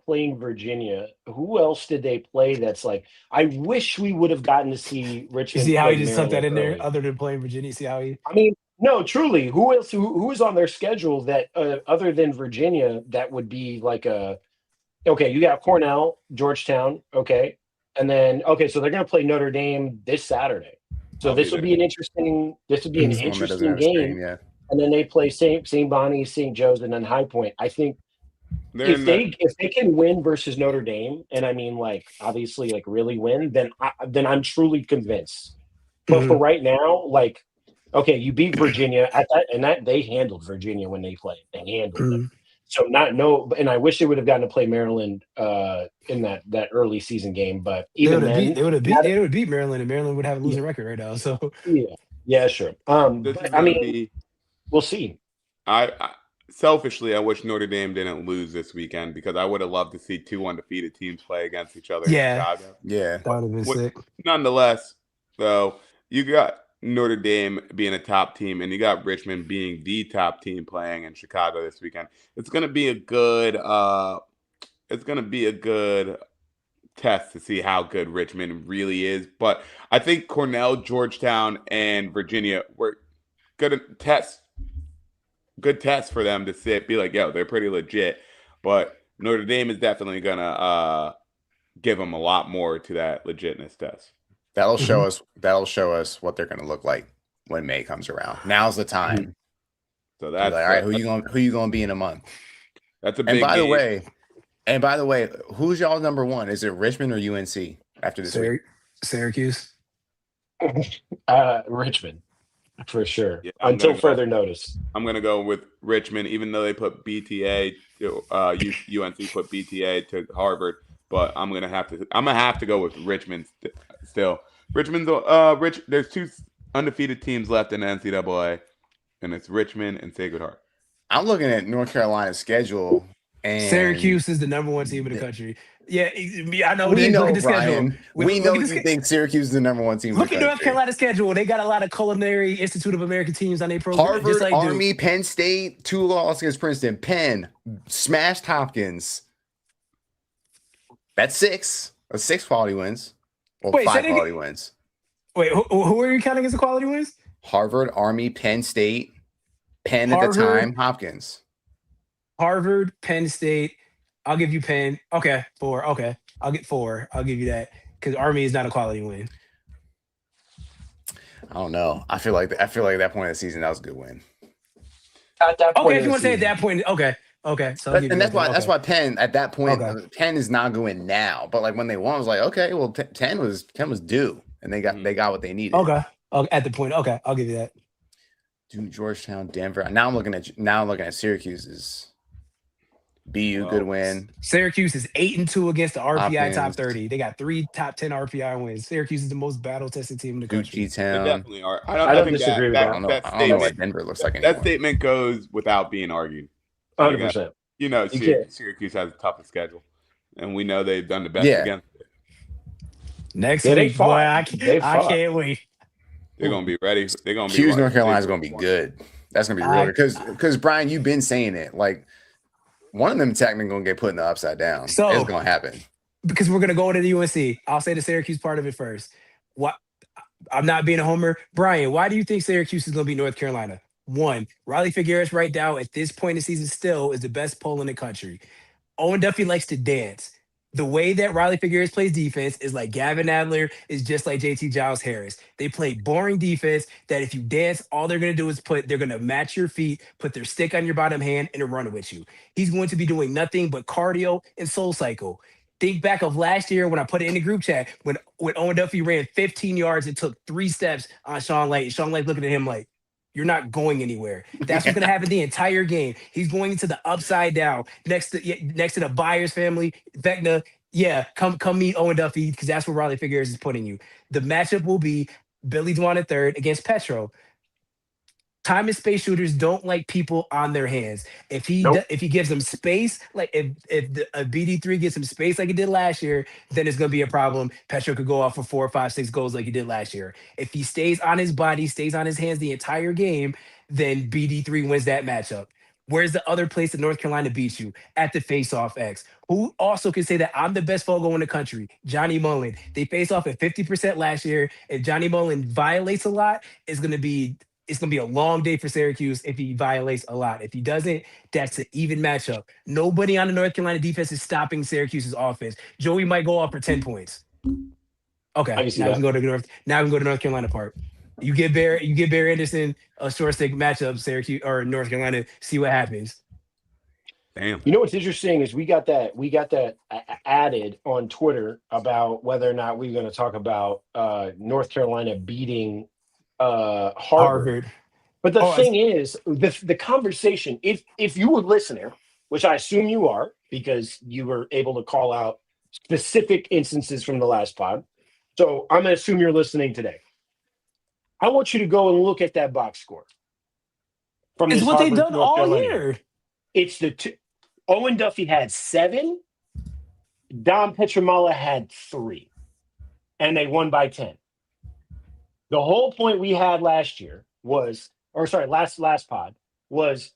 playing Virginia? Who else did they play that's like, I wish we would have gotten to see Richmond. You see how play he just stuck that in Maryland there, other than playing Virginia? You see how he. I mean, no, truly, who else? Who is on their schedule that other than Virginia that would be like a? Okay, you got Cornell, Georgetown, okay, and then so they're going to play Notre Dame this Saturday. So this would be an interesting. This would be an interesting game. Yeah. And then they play St. Bonnie, St. Joe's, and then High Point. I think if they can win versus Notre Dame, and I mean like obviously like really win, then I'm truly convinced. But for right now, like, okay, you beat Virginia at that, and that they handled Virginia when they played. They handled them. So and I wish they would have gotten to play Maryland in that early season game. But even then, they would have beat Maryland, and Maryland would have a losing record right now. So yeah, sure. But, I mean, we'll see. I selfishly, I wish Notre Dame didn't lose this weekend because I would have loved to see two undefeated teams play against each other in Chicago. Yeah, that would have been sick. Nonetheless, though, you got Notre Dame being a top team, and you got Richmond being the top team playing in Chicago this weekend. It's going to be a good. It's going to be a good test to see how good Richmond really is. But I think Cornell, Georgetown, and Virginia were good tests. Good test for them to be like, yo, they're pretty legit. But Notre Dame is definitely going to give them a lot more to that legitness test. That'll show us. That'll show us what they're going to look like when May comes around. Now's the time. So that's like, all right. Who you going to be in a month? That's a big. And by the way, who's y'all number one? Is it Richmond or UNC after this week? Syracuse. Richmond, for sure. Yeah, until further notice. I'm going to go with Richmond, even though they put BTA. UNC put BTA to Harvard. But I'm gonna have to go with Richmond still. Richmond's there's two undefeated teams left in the NCAA, and it's Richmond and Sacred Heart. I'm looking at North Carolina's schedule, and Syracuse is the number one team in the country. Yeah, I know. We know, look at the Brian. schedule. We know you think Syracuse is the number one team. Look at North Carolina's schedule. They got a lot of Culinary Institute of American teams on their program. Harvard, just like Army, Penn State, 2 losses against Princeton. Penn smashed Hopkins. That's 6. That's 6 quality wins. Or 5 quality wins. Wait, who are you counting as the quality wins? Harvard, Army, Penn State, Penn at the time, Hopkins. Harvard, Penn State. I'll give you Penn. Okay, 4. Okay, I'll get 4. I'll give you that because Army is not a quality win. I don't know. I feel like at that point of the season, that was a good win. At that point, okay, if you want to say at that point, okay. So that's why Penn at that point Penn is not going now. But like when they won, I was like, okay, well, 10 was due, and they got what they needed. Okay, at the point, okay, I'll give you that. Dude, Georgetown, Denver. Now I'm looking at Syracuse's BU good win. Syracuse is 8-2 against the RPI Hopkins. top 30. They got 3 top 10 RPI wins. Syracuse is the most battle tested team in the country. Gucci Town. They definitely are. I don't disagree with that. I don't know what Denver looks like anymore. That statement goes without being argued. 100%. You know, Syracuse has the toughest schedule, and we know they've done the best against it. Next week, boy, I can't wait. They're gonna be ready. They're gonna be. North Carolina is gonna be good. That's gonna be real good because Brian, you've been saying it. Like one of them technically gonna get put in the upside down. So it's gonna happen because we're gonna go into the UNC. I'll say the Syracuse part of it first. What? I'm not being a homer, Brian. Why do you think Syracuse is gonna beat North Carolina? 1, Riley Figueres right now at this point in the season still is the best pole in the country. Owen Duffy likes to dance. The way that Riley Figueres plays defense is like Gavin Adler is just like JT Giles Harris. They play boring defense that if you dance, all they're going to do is they're going to match your feet, put their stick on your bottom hand, and run with you. He's going to be doing nothing but cardio and soul cycle. Think back of last year when I put it in the group chat, when Owen Duffy ran 15 yards and took 3 steps on Sean Light. Sean Light looking at him like, you're not going anywhere. That's what's going to happen the entire game. He's going into the upside down next to the Byers family, Vecna. Yeah, come meet Owen Duffy because that's where Riley Figueres is putting you. The matchup will be Billy Dwan at third against Petro. Time and space shooters don't like people on their hands. Nope. If he gives them space, like a BD3 gets some space like he did last year, then it's gonna be a problem. Petro could go off for 4, 5, 6 goals like he did last year. If he stays on his body, stays on his hands the entire game, then BD3 wins that matchup. Where's the other place that North Carolina beats you? At the face-off X. Who also can say that I'm the best fogo in the country? Johnny Mullen. They face off at 50% last year. If Johnny Mullen violates a lot, it's gonna be a long day for Syracuse if he violates a lot. If he doesn't, that's an even matchup. Nobody on the North Carolina defense is stopping Syracuse's offense. Joey might go off for 10 points. Okay, I can see now we that. can go to North. Now we can go to North Carolina part. You get Barry Anderson a short stick matchup, Syracuse or North Carolina. See what happens. Damn. You know what's interesting is we got that added on Twitter about whether or not we're going to talk about North Carolina beating Harvard. But the thing is, the conversation, if you were a listener, which I assume you are because you were able to call out specific instances from the last pod. So I'm going to assume you're listening today. I want you to go and look at that box score. It's what they've done all year. It's Owen Duffy had 7. Dom Petramala had 3. And they won by 10. The whole point we had last pod was,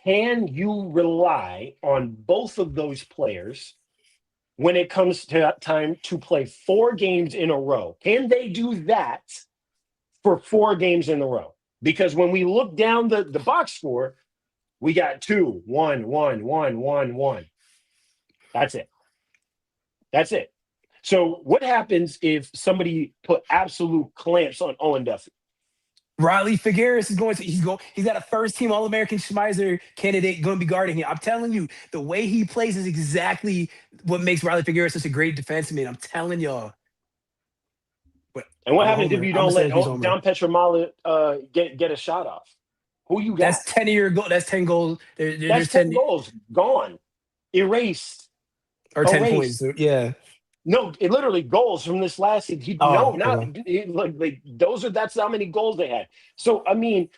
can you rely on both of those players when it comes to time to play 4 games in a row? Can they do that for 4 games in a row? Because when we look down the box score, we got 2, 1, 1, 1, 1, 1. That's it. So what happens if somebody put absolute clamps on Owen Duffy? Riley Figueres is he's got a first team All-American Schmeiser candidate going to be guarding him. I'm telling you, the way he plays is exactly what makes Riley Figueres such a great defenseman. I'm telling y'all. And what happens if you don't let Dom Petramala get a shot off? Who you got? That's 10 year goal. That's 10 goals. That's 10 goals gone, erased, or 10 points. Yeah. No, it literally goals from this last season. That's how many goals they had. So I mean,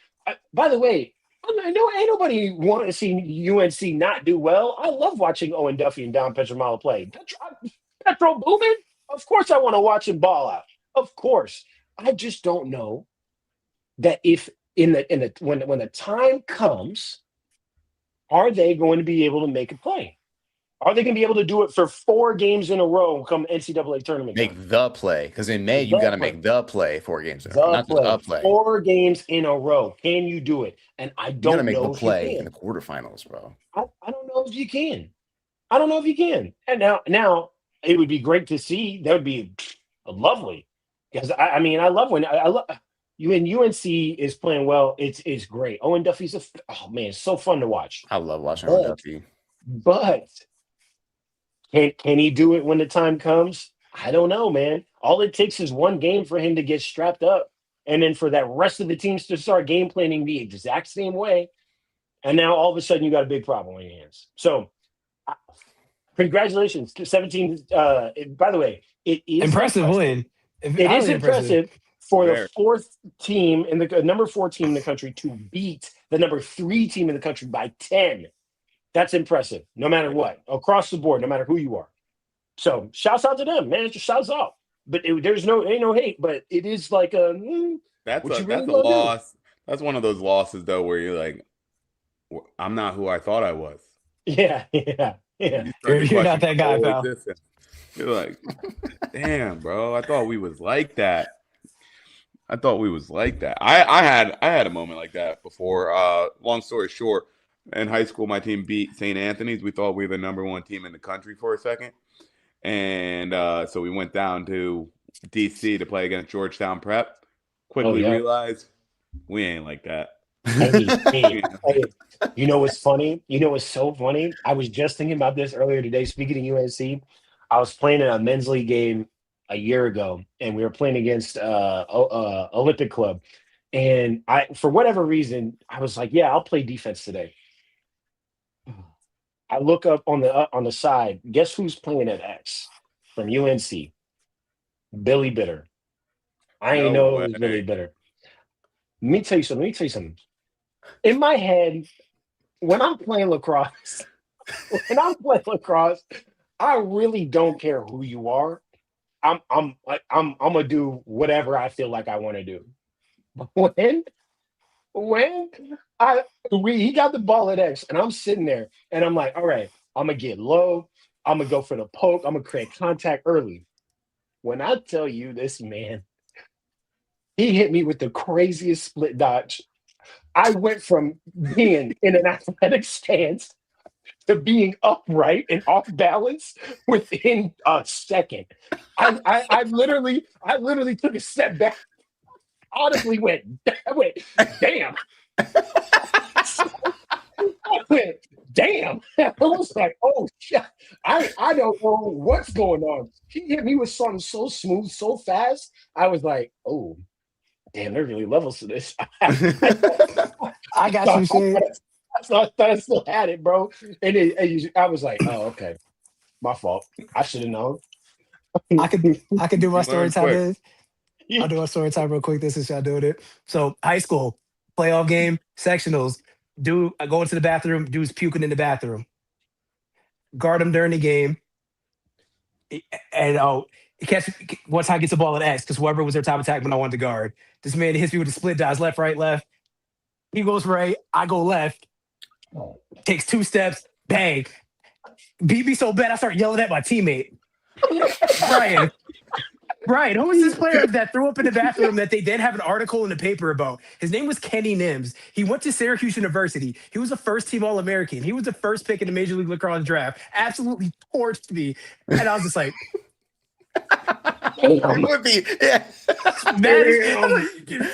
by the way, I know ain't nobody want to see UNC not do well. I love watching Owen Duffy and Dom Petramala play. Petro booming. Of course, I want to watch him ball out. Of course, I just don't know that if when the time comes, are they going to be able to make a play? Are they going to be able to do it for 4 games in a row come NCAA tournament? Make the play. Because in May, you got to make the play 4 games in a row. Not the play. 4 games in a row. Can you do it? And I don't know make the if play you can. in the quarterfinals, bro. I don't know if you can. I don't know if you can. And now it would be great to see. That would be lovely. Because I mean, I love when UNC is playing well. It's great. Owen Duffy's it's so fun to watch. I love watching Owen Duffy. But can he do it when the time comes? I don't know, man. All it takes is 1 game for him to get strapped up, and then for that rest of the teams to start game planning the exact same way. And now all of a sudden you got a big problem on your hands. So congratulations to 17. By the way, it is impressive win. It is impressive for the 4th team in the number 4 team in the country to beat the number 3 team in the country by 10. That's impressive, no matter what, across the board, no matter who you are. So shouts out to them, man. Just shouts out. But ain't no hate, but it is like that's a loss. That's one of those losses though, where you're like, I'm not who I thought I was. Yeah. You're not that guy, pal. You're like, damn, bro. I thought we was like that. I had a moment like that before. Long story short, in high school, my team beat St. Anthony's. We thought we were the number 1 team in the country for a second. And so we went down to D.C. to play against Georgetown Prep. Quickly realized we ain't like that. Hey, you know what's funny? You know what's so funny? I was just thinking about this earlier today. Speaking of UNC, I was playing in a men's league game a year ago, and we were playing against Olympic Club. And for whatever reason, I was like, yeah, I'll play defense today. I look up on the side. Guess who's playing at X? from UNC. Billy Bitter. I ain't know it was Billy Bitter. Let me tell you something. In my head, when I'm playing lacrosse, I really don't care who you are. I'm gonna do whatever I feel like I want to do. But when he got the ball at X and I'm sitting there and I'm like, all right, I'm gonna get low. I'm gonna go for the poke. I'm gonna create contact early. When I tell you this man, he hit me with the craziest split dodge. I went from being in an athletic stance to being upright and off balance within a second. I literally took a step back, audibly went, damn. I went, damn. I was like, oh shit. I don't know what's going on. He hit me with something so smooth, so fast. I was like, oh, damn, there are really levels to this. I got you, Shane. I thought I still had it, bro. And I was like, oh, okay. My fault. I should have known. I could do my story time. I'll do my story time real quick. This is y'all doing it. So high school, playoff game, sectionals. I go into the bathroom, dude's puking in the bathroom. Guard him during the game. And once I gets the ball at X, because whoever was their top attack when I wanted to guard. This man hits me with a split dodge, left, right, left. He goes right, I go left. Takes 2 steps, bang. Beat me so bad I start yelling at my teammate. Brian, who was this player that threw up in the bathroom that they then have an article in the paper about? His name was Kenny Nims. He went to Syracuse University. He was a first-team All-American. He was the first pick in the Major League Lacrosse draft. Absolutely torched me. And I was just like, it would be, yeah.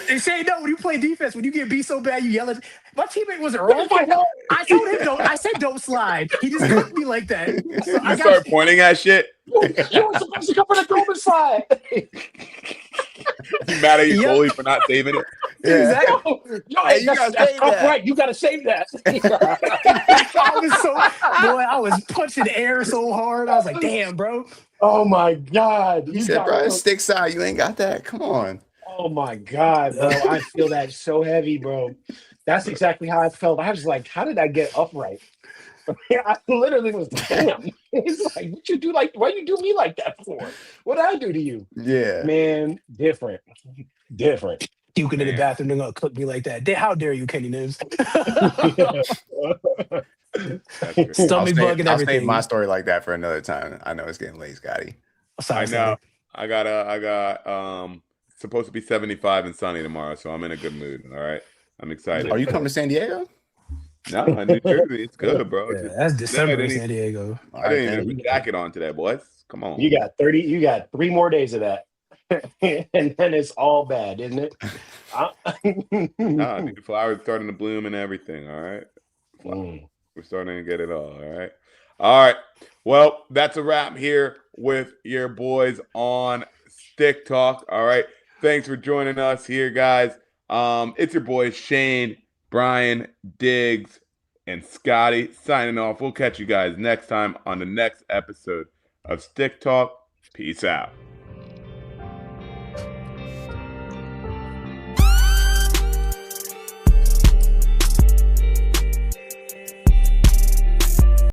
They say no when you play defense. When you get beat so bad, you yell at my teammate. Wasn't wrong. I told him don't. I said don't slide. He just cooked me like that. So you start pointing at shit. You were supposed to come for the Goldman slide. You mad at your goalie for not saving it? Yeah. Exactly. Hey, that's right. You gotta save that. I was punching air so hard. I was like, damn, bro. Oh my God. You said, bro, stick side. You ain't got that. Come on. Oh my God, bro. I feel that so heavy, bro. That's exactly how I felt. I was like, how did I get upright? I literally was, damn. It's like, what you do why you do me like that for? What did I do to you? Yeah. Man, different. Puking in the bathroom, they're gonna cook me like that. How dare you, Kenny Nims? Stomach bug and everything. I'll save my story like that for another time. I know it's getting late, Scotty. Sorry, I know. I got supposed to be 75 and sunny tomorrow, so I'm in a good mood. All right. I'm excited. Are you coming to San Diego? No, New Jersey. It's good, bro. Yeah, that's December in San Diego. I didn't even have a jacket on today, boys. Come on. You got 3 more days of that. And then it's all bad, isn't it? Dude, flowers starting to bloom and everything. All right. We're starting to get it all right. All right. Well, that's a wrap here with your boys on Stick Talk. All right. Thanks for joining us here, guys. It's your boys Shane, Brian, Diggs, and Scotty signing off. We'll catch you guys next time on the next episode of Stick Talk. Peace out.